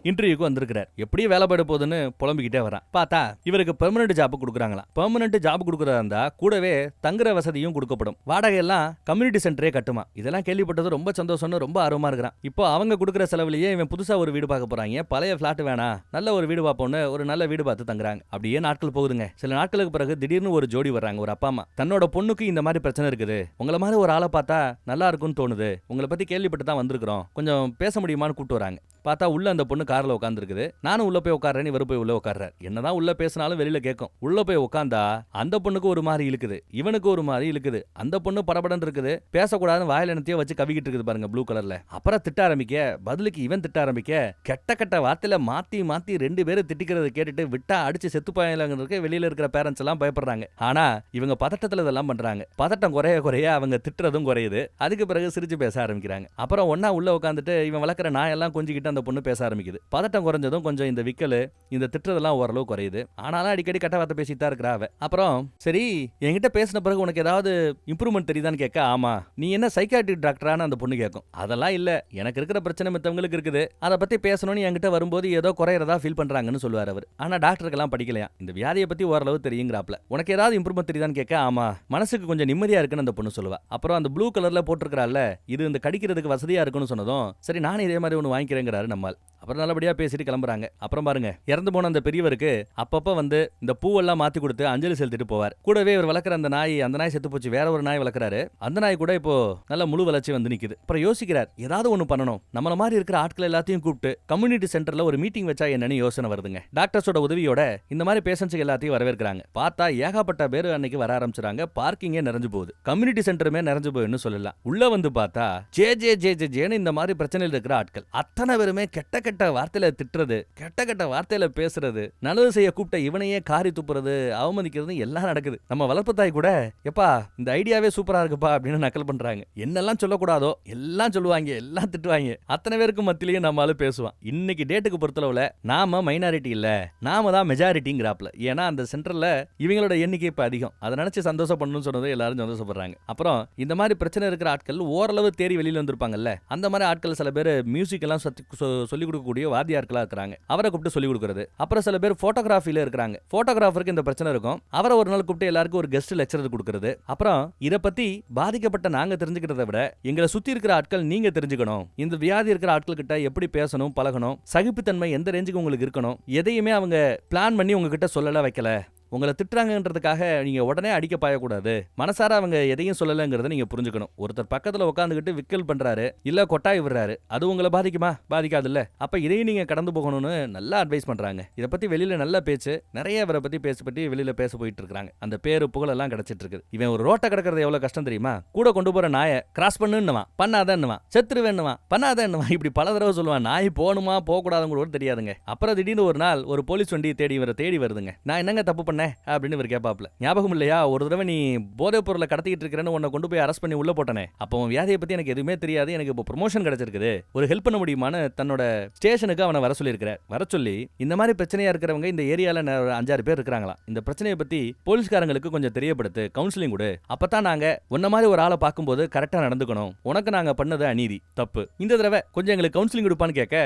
இன்டர்வியூக்கு வந்திருக்கிறார். எப்படி வேலை போயிட போகுதுன்னு புலம்பிக்கிட்டே வரான். பார்த்தா இவருக்கு பெர்மனன்ட் ஜாப் கொடுக்குறாங்களா. பெர்மனன்ட் ஜாப் கொடுக்குறதா இருந்தா கூடவே தங்குற வசதியும் கொடுக்கப்படும். வாடகை எல்லாம் கம்யூனிட்டி சென்டரே கட்டுமா. இதெல்லாம் கேள்விப்பட்டது ரொம்ப சந்தோஷம்னு ரொம்ப ஆர்வமா இருக்கிறான். இப்போ அவங்க கொடுக்குற செலவுலயே இவன் புதுசா ஒரு வீடு பார்க்க போறாங்க. பழைய பிளாட் வேணா, நல்ல ஒரு வீடு பார்ப்போம்னு ஒரு நல்ல வீடு பார்த்து தங்குறாங்க. அப்படியே நாட்கள் போகுதுங்க. சில நாட்களுக்கு பிறகு திடீர்னு ஒரு ஜோடி வர்றாங்க. ஒரு அப்பா அம்மா தன்னோட பொண்ணுக்கு இந்த மாதிரி பிரச்சனை இருக்குது, உங்களை மாதிரி ஒரு ஆளை பார்த்தா நல்லா இருக்கும்னு தோணுது, உங்களை பத்தி கேள்விப்பட்டு தான் வந்திருக்கிறோம், கொஞ்சம் பேச முடியுமான்னு கூப்பிட்டு வராங்க. பார்த்தா உள்ள அந்த பொண்ணு கார்ல உட்காந்துருக்குது. நானும் உள்ள போய் உட்கார்றேன், இவர் போய் உள்ள உட்கார்றாரு. என்னதான் உள்ள பேசினாலும் வெளியில கேட்கும். உள்ள போய் உட்கார்ந்தா அந்த பொண்ணுக்கு ஒரு மாதிரி இழுக்குது, இவனுக்கு ஒரு மாதிரி இழுக்குது. அந்த பொண்ணு படபடன்னு இருக்குது, பேசக்கூடாதுன்னு வாயில என்னத்தையோ வச்சு கவிக்கிட்டு இருக்குது பாருங்க ப்ளூ கலர்ல. அப்புறம் திட்ட ஆரம்பிக்க, பதிலுக்கு இவன் திட்ட ஆரம்பிக்க, கெட்ட கெட்ட வார்த்தையில மாத்தி மாத்தி 2 பேரும் திட்டிக்கிறத கேட்டுட்டு விட்டா அடிச்சு செத்துப்பாங்க. வெளியில இருக்கிற பேரண்ட்ஸ் எல்லாம் பயப்படுறாங்க. ஆனா இவங்க பதட்டத்துல இதெல்லாம் பண்றாங்க. பதட்டம் குறைய குறைய அவங்க திட்டுறதும் குறையுது. அதுக்கு பிறகு சிரிச்சு பேச ஆரம்பிக்கிறாங்க. அப்புறம் ஒன்னா உள்ள உட்காந்துட்டு இவன் வளர்க்குற நாயெல்லாம் கொஞ்சிக்கிட்டு அந்த பொண்ணு பேச ஆரம்பிக்குது. பதட்டம் குறைஞ்சதும் கொஞ்சம் இந்த விக்கல், இந்த திட்டுறதெல்லாம் ஓரளவு குறையுது. ஆனாலும் அடிக்கடி கட்ட வார்த்தை பேசிட்டு தான் இருக்கிறா அவ. அப்புறம் சரி என்கிட்ட பேசின பிறகு உனக்கு ஏதாவது இம்ப்ரூவ்மெண்ட் தெரியுதான்னு கேட்க, ஆமா நீ என்ன சைக்காட்ரிக் டாக்டரான அந்த பொண்ணு கேட்கும். அதெல்லாம் இல்ல, எனக்கு இருக்கிற பிரச்சனை மத்தவங்களுக்கு இருக்குது, அதை பத்தி பேசணும்னு என்கிட்ட வரும்போது ஏதோ குறையறதா ஃபீல் பண்றாங்கன்னு சொல்லுவார் அவர். ஆனா டாக்டருக்கெல்லாம் படிக்கலையா, இந்த வியாதியை பத்தி ஓரளவு தெரியுங்கிறாப்ல. உனக்கு ஏதாவது இம்ப்ரூவ்மெண்ட் தெரியுதான்னு கேட்க, ஆமா மனசுக்கு கொஞ்சம் நிம்மதியா இருக்குன்னு அந்த பொண்ணு சொல்லுவா. அப்புறம் அந்த ப்ளூ கலர்ல போட்டிருக்கறால, இது இந்த கடிக்கிறதுக்கு வசதியா இருக்குன்னு சொன்னதும் சரி நானே இதே மாதிரி ஒன்று வாங்கிக்கிறேங்கிறாரு நம்மால். அப்புறம் நல்லபடியா பேசிட்டு கிளம்புறாங்க. அப்புறம் பாருங்க, இறந்து போன அந்த பெரியவருக்கு அப்பப்ப வந்து இந்த பூவெல்லாம் மாத்தி கொடுத்து அஞ்சலி செலுத்திட்டு போவார். கூடவே இவர் வளர்க்குற அந்த நாய் செத்து போச்சு, வேற ஒரு நாய் வளர்க்குறாரு. அந்த நாய் கூட இப்போ நல்ல முழு வளர்ச்சி வந்து நிக்குது. அப்புறம் யோசிக்கிறார், ஏதாவது ஒன்று பண்ணணும், நம்மள மாதிரி இருக்கிற ஆட்கள் எல்லாத்தையும் கூப்பிட்டு கம்யூனிட்டி சென்டர்ல ஒரு மீட்டிங் வச்சா என்னன்னு யோசனை வருதுங்க. டாக்டர்ஸோட உதவியோட இந்த மாதிரி பேஷண்ட்ஸ் எல்லாத்தையும் வரவேற்கிறாங்க. பார்த்தா ஏகப்பட்ட பேர் அன்னைக்கு வர ஆரம்பிச்சுறாங்க. பார்க்கிங்கே நிறைஞ்சு போகுது, கம்யூனிட்டி சென்டருமே நிறைஞ்சு போகுதுன்னு சொல்லலாம். உள்ள வந்து பார்த்தா ஜே ஜே ஜே ஜே ஜேன்னு இந்த மாதிரி பிரச்சனையில் இருக்கிற ஆட்கள் அத்தனை பேருமே கெட்ட கெட்ட வார்த்தையில திட்டுறது, கெட்ட கெட்ட வார்த்தையில பேசுறது, நல்லது செய்ய கூப்பிட்ட இவனையே காரி துப்புறது, அவமதிக்கிறது எல்லாம் நடக்குது. நம்ம வளர்ப்பு தாய் கூட எப்பா இந்த ஐடியாவே சூப்பரா இருக்குப்பா அப்படின்னு நக்கல் பண்றாங்க. என்னெல்லாம் சொல்லக்கூடாதோ எல்லாம் சொல்லுவாங்க, எல்லாம் திட்டுவாங்க. அத்தனை பேருக்கு மத்தியிலையும் நம்மளால பேசுவான். இன்னைக்கு டேட்டுக்கு பொறுத்தளவுல நாம மைனாரிட்டி இல்ல, நாம தான் மெஜாரிட்டிங்கிறாப்ல. ஏன்னா அந்த சென்டர்ல இவங்களோட எண்ணிக்கை இப்ப அதிகம். அதை நினைச்சு சந்தோஷப்படணும்னு சொன்னது எல்லாரும் சந்தோஷப்படுறாங்க. அப்புறம் இந்த மாதிரி பிரச்சனை இருக்கிற ஆட்கள் ஓரளவு தேடி வெளியில வந்திருப்பாங்கல்ல, அந்த மாதிரி ஆட்கள் சில பேர் மியூசிக் எல்லாம் சொல்லிக் கொடுக்கக்கூடிய வாத்தியார்களா இருக்காங்க, அவரை கூப்பிட்டு சொல்லிக் கொடுக்கிறது. அப்புறம் சில பேர் போட்டோகிராஃபில இருக்காங்க, போட்டோகிராஃபருக்கு இந்த பிரச்சனை இருக்கும், அவரை ஒரு நாள் கூப்பிட்டு எல்லாருக்கும் ஒரு கெஸ்ட் லெக்சர் கொடுக்கிறது. அப்புறம் இத பத்தி பாதிக்கப்பட்ட நாங்க தெரிஞ்சுக்கிறத விட எங்களை சுத்தி இருக்கிற ஆட்கள் நீங்க தெரிஞ்சுக்கணும், இந்த வியாதி இருக்கிற ஆட்கள் கிட்ட எப்படி பேசணும், பழகணும், சகிப்புத்தன்மை எந்த ரேஞ்சுக்கு உங்களுக்கு இருக்கணும், எதையுமே அவங்க பிளான் பண்ணி உங்ககிட்ட சொல்லல வைக்கல, உங்களை திட்டுறாங்கன்றதுக்காக நீங்க உடனே அடிக்க பாயக்கூடாது, மனசார அவங்க எதையும் சொல்லலங்கிறத நீங்க புரிஞ்சுக்கணும். ஒருத்தர் பக்கத்துல உட்காந்துக்கிட்டு விக்கல் பண்றாரு, இல்ல கொட்டாய் விடுறாரு, அது உங்களை பாதிக்குமா? பாதிக்காது இல்ல. அப்ப இதையும் நீங்க கடந்து போகணும்னு நல்லா அட்வைஸ் பண்றாங்க. இதை பத்தி வெளியில நல்ல பேச்சு, நிறைய இவரை பத்தி பற்றி வெளியில பேச போயிட்டு இருக்காங்க. அந்த பேரு புகழ் எல்லாம் கிடைச்சிட்டு இருக்கு. இவன் ஒரு ரோட்டை கிடக்கிறது எவ்வளவு கஷ்டம் தெரியுமா? கூட கொண்டு போற நாயை கிராஸ் பண்ணுவான், பண்ணாதன்னுவான், செத்துருவேன்னுவான், பண்ணாதன்னுவான், இப்படி பல தடவை சொல்லுவான். நாய் போகணுமா போக கூடாதுன்னு கூட தெரியாதுங்க. அப்புறம் திடீர்னு ஒரு நாள் ஒரு போலீஸ் வண்டி தேடி வருதுங்க. நான் என்னங்க தப்பு பண்ண அப்படின்னு இவர் கேட்பாப்ல. ஞாபகம் இல்லையா, ஒரு தடவை நீ போதைப் பொருளை கடத்திட்டு இருக்கிறேன்னு உன்னை கொண்டு போய் அரெஸ்ட் பண்ணி உள்ள போட்டனே, அப்போ உன் வியாதியை பத்தி எனக்கு எதுவுமே தெரியாது, எனக்கு இப்போ ப்ரமோஷன் கிடைச்சிருக்குது, ஒரு ஹெல்ப் பண்ண முடியுமான்னு தன்னோட ஸ்டேஷனுக்கு அவனை வர சொல்லியிருக்கிறார். வர சொல்லி இந்த மாதிரி பிரச்சனையா இருக்கிறவங்க இந்த ஏரியால 5-6 பேர் இருக்கிறாங்களா, இந்த பிரச்சனையை பத்தி போலீஸ்காரங்களுக்கு கொஞ்சம் தெரியப்படுத்து, கவுன்சிலிங் கொடு, அப்பதான் நாங்க உன்ன மாதிரி ஒரு ஆளை பார்க்கும்போது கரெக்டா நடந்துக்கணும், உனக்கு நாங்க பண்ணது அநீதி தப்பு, இந்த தடவை கொஞ்சம் எங்களுக்கு கவுன்சிலிங் கொடுப்பான்னு கேட்க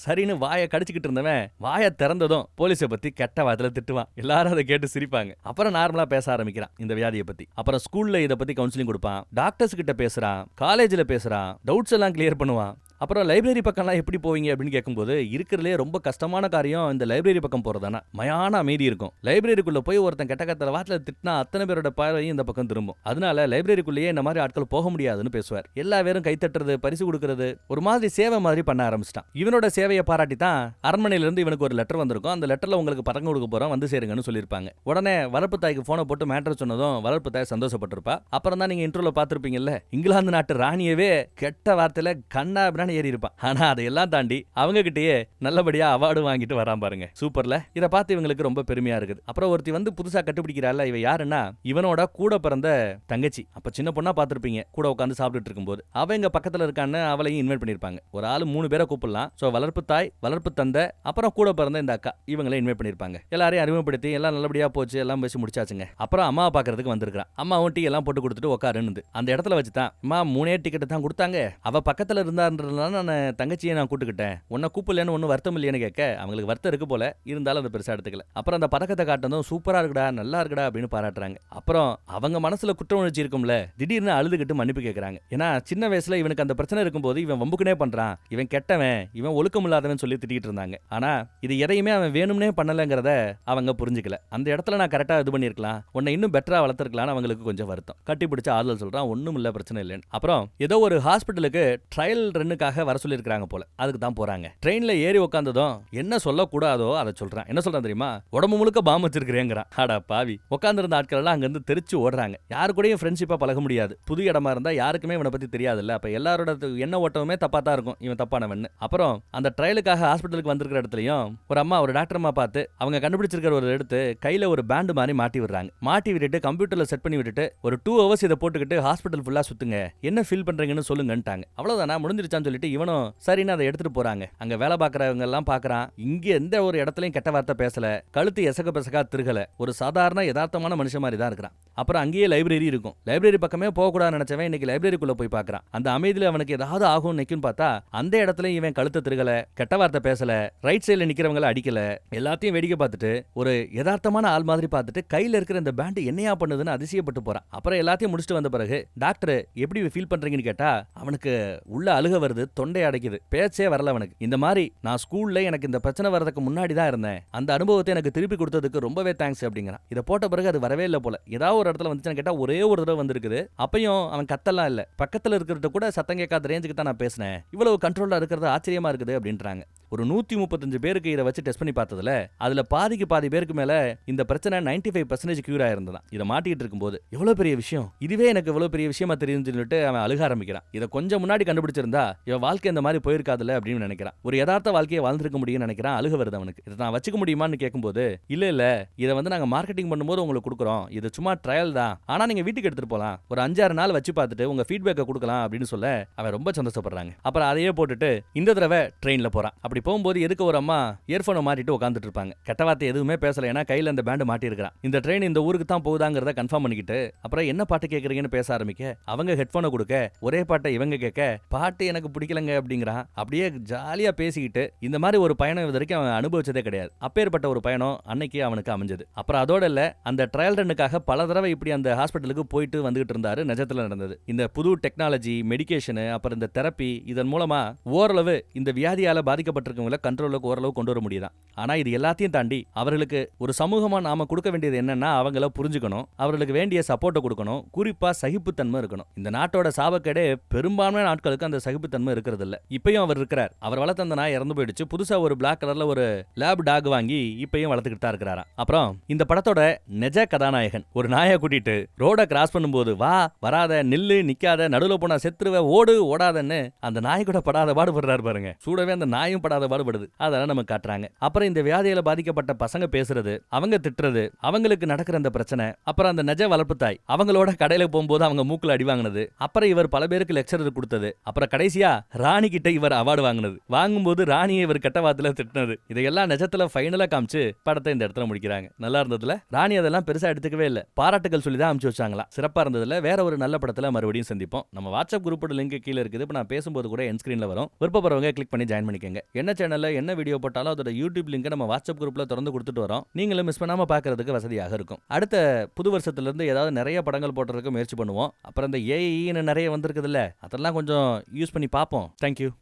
சரின்னு வாயை கடிச்சுக்கிட்டு இருந்தவன் வாயை திறந்ததும் போலீஸை பத்தி கெட்ட வார்த்தையில திட்டுவான். எல்லாரும் அதை கேட்டு சிரிப்பாங்க. அப்புறம் நார்மலா பேச ஆரம்பிக்கிறான் இந்த வியாதியை பத்தி. அப்புறம் ஸ்கூல்ல இதை பத்தி கவுன்சிலிங் கொடுப்பான், டாக்டர்ஸ் கிட்ட பேசுறான், காலேஜ்ல பேசுறான், டவுட்ஸ் எல்லாம் கிளியர் பண்ணுவான். அப்புறம் லைப்ரரி பக்கம்லாம் எப்படி போவீங்க அப்படின்னு கேட்கும்போது இருக்கிறதுலே ரொம்ப கஷ்டமான காரியம் இந்த லைப்ரரி பக்கம் போறதானா. மயான அமைதி இருக்கும். லைப்ரரிக்குள்ள போய் ஒருத்தன் கெட்ட கத்தல வாட்டில திட்டினா அத்தனை பேரோட பார்வையும் இந்த பக்கம் திரும்பும். அதனால லைப்ரரிக்குள்ளேயே இந்த மாதிரி ஆட்கள் போக முடியாதுன்னு பேசுவார். எல்லா பேரும் கை தட்டுறது, பரிசு கொடுக்கறது, ஒரு மாதிரி சேவை மாதிரி பண்ண ஆரம்பிச்சிட்டான். இவனோட சேவையை பாராட்டி தான் அரண்மனையில இருந்து இவனுக்கு ஒரு லெட்டர் வந்திருக்கும். அந்த லெட்டர்ல உங்களுக்கு பறங்க கொடுக்க போறோம், வந்து சேருங்கன்னு சொல்லியிருப்பாங்க. உடனே வளர்ப்பு தாய்க்கு போனை போட்டு மேட்டர் சொன்னதும் வளர்ப்பு தாய் சந்தோஷப்பட்டிருப்பா. அப்புறம் தான் நீங்க இன்ட்ரோல பாத்திருப்பீங்கல்ல, இங்கிலாந்து நாட்டு ராணியவே கெட்ட வார்த்தையில கண்ணா அப்படின்னு ஏறி இருப்பான். ஆனா அதையெல்லாம் தாண்டி அவங்க கிட்டயே நல்லபடியா அவார்டு வாங்கிட்டு வரான் பாருங்க. சூப்பர்ல. இதை பார்த்து இவங்களுக்கு ரொம்ப பெருமையா இருக்குது. அப்புறம் ஒருத்தி வந்து புதுசா கண்டுபிடிக்கிறாள். இவ யாருன்னா இவனோட கூட பிறந்த தங்கச்சி. அப்ப சின்ன பொண்ணா பார்த்திருப்பீங்க, கூட உட்காந்து சாப்பிட்டுட்டு இருக்கும்போது அவ எங்க பக்கத்துல இருக்கான்னு அவளையும் இன்வைட் பண்ணிருப்பாங்க. ஒரு ஆளு 3 பேரை கூப்பிடலாம். சோ வளர்ப்பு தாய், வளர்ப்பு தந்தை, அப்புறம் கூட பிறந்த இந்த அக்கா, இவங்களை இன்வைட் பண்ணிருப்பாங்க. எல்லாரையும் அறிமுகப்படுத்தி எல்லாம் நல்லபடியா போச்சு, எல்லாம் பேசி முடிச்சாச்சுங்க. அப்புறம் அம்மா பாக்குறதுக்கு வந்திருக்கான். அம்மாவும் டீ எல்லாம் போட்டு கொடுத்துட்டு உட்காருன்னு அந்த இடத்துல வச்சுதான் அம்மா 3 டிக்கெட் தான் கொடுத்தாங்க. அவ பக்கத்துல இருந்தான்றதுனால நான் தங்கச்சியை நான் கூட்டுக்கிட்டேன், உன்னை கூப்பிடலன்னு ஒன்னும் வருத்தம் இல்லைன்னு கேட்க அவங்களுக்கு வருத்தம் இருக்கு போல, இருந்தாலும் அதை பெருசா எடுத்துக்கல. அப்புறம் அந்த பதக்கத்தை காட்டதும் சூப்பரா இருக்குடா, நல்லா இருக்குடா அப்படின்னு பாராட்டுறாங்க. அப்புறம் அவங்க மனசுல குற்ற உணர்ச்சி இருக்கும்ல, திடீர்னு அழுதுகிட்டு மன்னிப்பு கேட்கறாங்க. ஏன்னா சின்ன வயசுல இவனுக்கு அந்த பிரச்சனை இருக்கும்போது இவன் வம்புக்குனே பண்றான், இவன் கெட்டவன், இவன் ஒழுக்கம் இல்லாதவன் சொல்லி திட்டிட்டு இருந்தாங்க. ஆனா இது எதையுமே அவன் வேணும்னே பண்ணலங்கிறத அவங்க புரிஞ்சுக்கல. அந்த இடத்துல நான் கரெக்டா இது பண்ணிருக்கலாம், உன்னை இன்னும் பெட்டரா வளர்த்திருக்கலாம், அவங்களுக்கு கொஞ்சம் வருத்தம். கட்டி பிடிச்ச ஆறுதல் சொல்றான், ஒண்ணும் இல்ல பிரச்சனை இல்லைன்னு. அப்புறம் ஏதோ ஒரு ஹாஸ்பிட்டலுக்கு ட்ரையல் ரன்னுக்காக ட்ரையலுக்காக வர சொல்லியிருக்காங்க போல, அதுக்கு தான் போறாங்க. ட்ரெயின்ல ஏறி உட்காந்ததும் என்ன சொல்லக்கூடாதோ அதை சொல்றான். என்ன சொல்றான் தெரியுமா? உடம்பு முழுக்க பாம்பு வச்சிருக்கிறேங்கிறான். ஆடா பாவி. உட்காந்துருந்த ஆட்கள் எல்லாம் அங்கிருந்து தெரிச்சு ஓடுறாங்க. யாரு கூடயும் ஃப்ரெண்ட்ஷிப்பா பழக முடியாது. புது இடமா இருந்தா யாருக்குமே இவனை பத்தி தெரியாதுல்ல. அப்ப எல்லாரோட என்ன ஓட்டமே தப்பா தான் இருக்கும், இவன் தப்பானவன். அப்புறம் அந்த ட்ரையலுக்காக ஹாஸ்பிட்டலுக்கு வந்திருக்கிற இடத்துலயும் ஒரு டாக்டர் அம்மா பார்த்து அவங்க கண்டுபிடிச்சிருக்கிற ஒரு எடுத்து கையில ஒரு பேண்ட் மாதிரி மாட்டி விடுறாங்க. மாட்டி விட்டுட்டு கம்ப்யூட்டர்ல செட் பண்ணி விட்டுட்டு ஒரு 2 hours இதை போட்டுக்கிட்டு ஹாஸ்பிட்டல் ஃபுல்லா சுத்துங்க, என்ன ஃபீல் பண்றீங்கன்னு சொல்லுங்கன்ட்டாங்க. அவ்வளவுதானா, முடிஞ்சிருச்சான்னு சொல்லிட்டு இவனும் சரின்னு அதை எடுத்துட்டு போறாங்க. அங்க வேலை பார்க்கறவங்க எல்லாம் பாக்குறான். இங்க எந்த ஒரு இடத்துலயும் கெட்ட வார்த்தை பேசல, கழுத்து எசக பெசகா திருகல, ஒரு சாதாரண யதார்த்தமான மனுஷன் மாதிரி தான் இருக்கிறான். அப்புறம் அங்கேயே லைப்ரரி இருக்கும். லைப்ரரி பக்கமே போகக்கூடாதுன்னு நினைச்சவன் இன்னைக்கு லைப்ரரிக்குள்ள போய் பார்க்கறான். அந்த அமைதியில அவனுக்கு ஏதாவது ஆகும் நிக்குன்னு பார்த்தா அந்த இடத்துல இவன் கழுத்து திருகல, கெட்ட வார்த்தை பேசல, ரைட் சைடுல நிக்கிறவங்கள அடிக்கல, எல்லாத்தையும் வேடிக்கை பார்த்துட்டு ஒரு யதார்த்தமான ஆள் மாதிரி பார்த்துட்டு கையில இருக்கிற இந்த பேண்ட் என்னையா பண்ணுதுன்னு அதிசயப்பட்டு போறான். அப்புறம் எல்லாத்தையும் முடிச்சுட்டு வந்த பிறகு டாக்டர் எப்படி ஃபீல் பண்றீங்கன்னு கேட்டா அவனுக்கு உள்ள அழுக வருது, தொண்டை அடைக்குது, பேச்சே வரல அவனுக்கு. இந்த மாதிரி நான் ஸ்கூல்ல எனக்கு இந்த பிரச்சனை வரதுக்கு முன்னாடி தான் இருந்தேன், அந்த அனுபவத்தை எனக்கு திருப்பி கொடுத்ததுக்கு ரொம்பவே தேங்க்ஸ் அப்படிங்கிறான். இதை போட்ட பிறகு அது வரவே இல்லை போல. ஏதாவது ஒரு இடத்துல வந்துச்சுன்னு கேட்டா ஒரே ஒரு தடவை வந்திருக்குது. அப்பயும் அவன் கத்தெல்லாம் இல்ல, பக்கத்துல இருக்கிறத கூட சத்தம் கேட்காத ரேஞ்சுக்கு தான் நான் பேசினேன், இவ்வளவு கண்ட்ரோலா இருக்கிறது ஆச்சரியமா இருக்குது அப்படின்றாங்க. ஒரு 135 பேருக்கு இதை வச்சு டெஸ்ட் பண்ணி பார்த்ததுல அதுல பாதிக்கு பாதி பேருக்கு மேல இந்த பிரச்சனை 95% கியூர் ஆயிருந்ததான். இதை மாட்டிட்டு இருக்கும்போது எவ்வளவு பெரிய விஷயம், இதுவே எனக்கு எவ்வளவு பெரிய விஷயமா தெரியும்னு சொல்லிட்டு அவன் அழுக ஆரம்பிக்கிறான். இதை கொஞ்சம் முன்னாடி கண்டுபிடிச்சிருந்தா இவன் வாழ்க்கை இந்த மாதிரி போயிருக்காதுல்ல அப்படின்னு நினைக்கிறான். ஒரு யதார்த்த வாழ்க்கையை வாழ்ந்திருக்க முடியும்னு நினைக்கிறான். அழுக வருது அவனுக்கு. இதை நான் வச்சுக்க முடியுமான்னு கேட்கும்போது இல்ல இதை நாங்க மார்க்கெட்டிங் பண்ணும்போது உங்களுக்கு கொடுக்குறோம், இது சும்மா ட்ரையல் தான், ஆனா நீங்க வீட்டுக்கு எடுத்துட்டு போலாம், ஒரு 5-6 நாள் வச்சு பார்த்துட்டு உங்க ஃபீட்பேக்கை கொடுக்கலாம் அப்படின்னு சொல்ல அவன் ரொம்ப சந்தோஷப்படுறாங்க. அப்புறம் அதையே போட்டுட்டு இந்த தடவை ட்ரெயின்ல போறான். அப்படி போகும்போது எதுக்கு ஒரு அம்மா இயர்போனை மாட்டிட்டு உட்காந்துட்டு இருப்பாங்க. கெட்ட வார்த்தை எதுவுமே பேசல, ஏன்னா கையில அந்த பேண்ட் மாட்டி இருக்கிறான். இந்த ட்ரெயின் இந்த ஊருக்கு தான் போகுதாங்கிறத கன்ஃபார்ம் பண்ணிக்கிட்டு அப்புறம் என்ன பாட்டு கேட்கறீங்கன்னு பேச ஆரம்பிக்க அவங்க ஹெட்போனை கொடுக்க ஒரே பாட்டை இவங்க கேட்க பாட்டு எனக்கு பிடிக்கலங்க அப்படிங்கிறான். அப்படியே ஜாலியா பேசிக்கிட்டு இந்த மாதிரி ஒரு பயணம் இது வரைக்கும் அவன் அனுபவிச்சதே கிடையாது. அப்பேற்பட்ட ஒரு பயணம் அன்னைக்கு அவனுக்கு அமைஞ்சது. அப்புறம் அதோட இல்ல, அந்த ட்ரையல் ரன்னுக்காக பல தடவை இப்படி அந்த ஹாஸ்பிட்டலுக்கு போயிட்டு வந்துகிட்டு இருந்தாரு. நிஜத்துல நடந்தது. இந்த புது டெக்னாலஜி, மெடிகேஷன், அப்புறம் இந்த தெரப்பி, இதன் மூலமா ஓரளவு இந்த வியாதியால பாதிக்கப்பட்டிருக்கவங்கள கண்ட்ரோலுக்கு ஓரளவு கொண்டு வர முடியுதான். ஆனா இது எல்லாத்தையும் தாண்டி அவர்களுக்கு ஒரு சமூகமா நாம கொடுக்க வேண்டியது என்னன்னா அவங்கள புரிஞ்சுக்கணும், அவர்களுக்கு வேண்டிய சப்போர்ட்டை கொடுக்கணும், குறிப்பா சகிப்புத்தன்மை இருக்கணும். இந்த நாட்டோட சாபக்கேடே பெரும்பான்மையான நாட்களுக்கு அந்த சகிப்புத்தன்மை இருக்கிறது இல்ல. இப்பயும் அவர் இருக்கிறார். அவர் வளர்த்த அந்த நாய் இறந்து போயிடுச்சு. புதுசா ஒரு பிளாக் கலர்ல ஒரு லேப் டாக் வாங்கி இப்பயும் வளர்த்துக்கிட்டு தான் இருக்கிறாராம். அப்புறம் இந்த படத்தோட நிஜ கதாநாயகன் ஒரு நாயை கூட்டிட்டு ரோட கிராஸ் பண்ணும்போது வா வராத, நில்லு நிக்காத, நடுவுல போனா செத்துருவ, ஓடு ஓடாதன்னு அந்த நாய் கூட படாத பாடுபடுறாரு பாருங்க. சூடவே அந்த நாயும் படாத பாடுபடுது. அதெல்லாம் நம்ம காட்டுறாங்க. அப்புறம் இந்த வியாதியில பாதிக்கப்பட்ட பசங்க பேசுறது, அவங்க திட்டுறது, அவங்களுக்கு நடக்கிற அந்த பிரச்சனை, அப்புறம் அந்த நெஜ வளர்ப்பு தாய் அவங்களோட கடையில போகும்போது அவங்க மூக்குல அடி வாங்கினது, அப்புறம் இவர் பல பேருக்கு லெக்சர் கொடுத்தது, அப்புறம் கடைசியா ராணி கிட்ட இவர் அவார்டு வாங்கினது, வாங்கும்போது ராணியை இவர் கெட்ட வார்த்தையில திட்டினது, இதையெல்லாம் நிஜத்துல ஃபைனலா காமிச்சு படத்தை இந்த இடத்துல முடிக்கிறாங்க. நல்லா இருந்ததுல. ராணி அதெல்லாம் பெருசா எடுத்துக்கவே இல்ல, பாராட்டுகள் சொல்லி தான் அனுப்பிச்சு வச்சாங்களா. சிறப்பா இருந்ததுல. வேற ஒரு நல்ல படத்துல மறுபடியும் சந்திப்போம். நம்ம வாட்ஸ்அப் குரூப்போட லிங்க் கீழே இருக்குது. இப்ப நான் பேசும்போது கூட என் ஸ்கிரீன்ல வரும். விருப்பப்படுறவங்க கிளிக் பண்ணி ஜாயின் பண்ணிக்கங்க. என்ன சேனல்ல என்ன வீடியோ போட்டாலும் அதோட யூடியூப் லிங்க் நம்ம வாட்ஸ்அப் குரூப்ல திறந்து கொடுத்துட்டு வரோம். நீங்களும் மிஸ் பண்ணாம பார்க்கிறதுக்கு வசதியாக இருக்கும். அடுத்த புது வருஷத்துல இருந்து ஏதாவது நிறைய படங்கள் போடுறதுக்கு முயற்சி பண்ணுவோம். அப்புறம் இந்த ஏஐன்னு நிறைய வந்திருக்குதுல்ல, அதெல்லாம் கொஞ்சம் யூஸ் பண்ணி பார்ப்போம். தேங்க்யூ.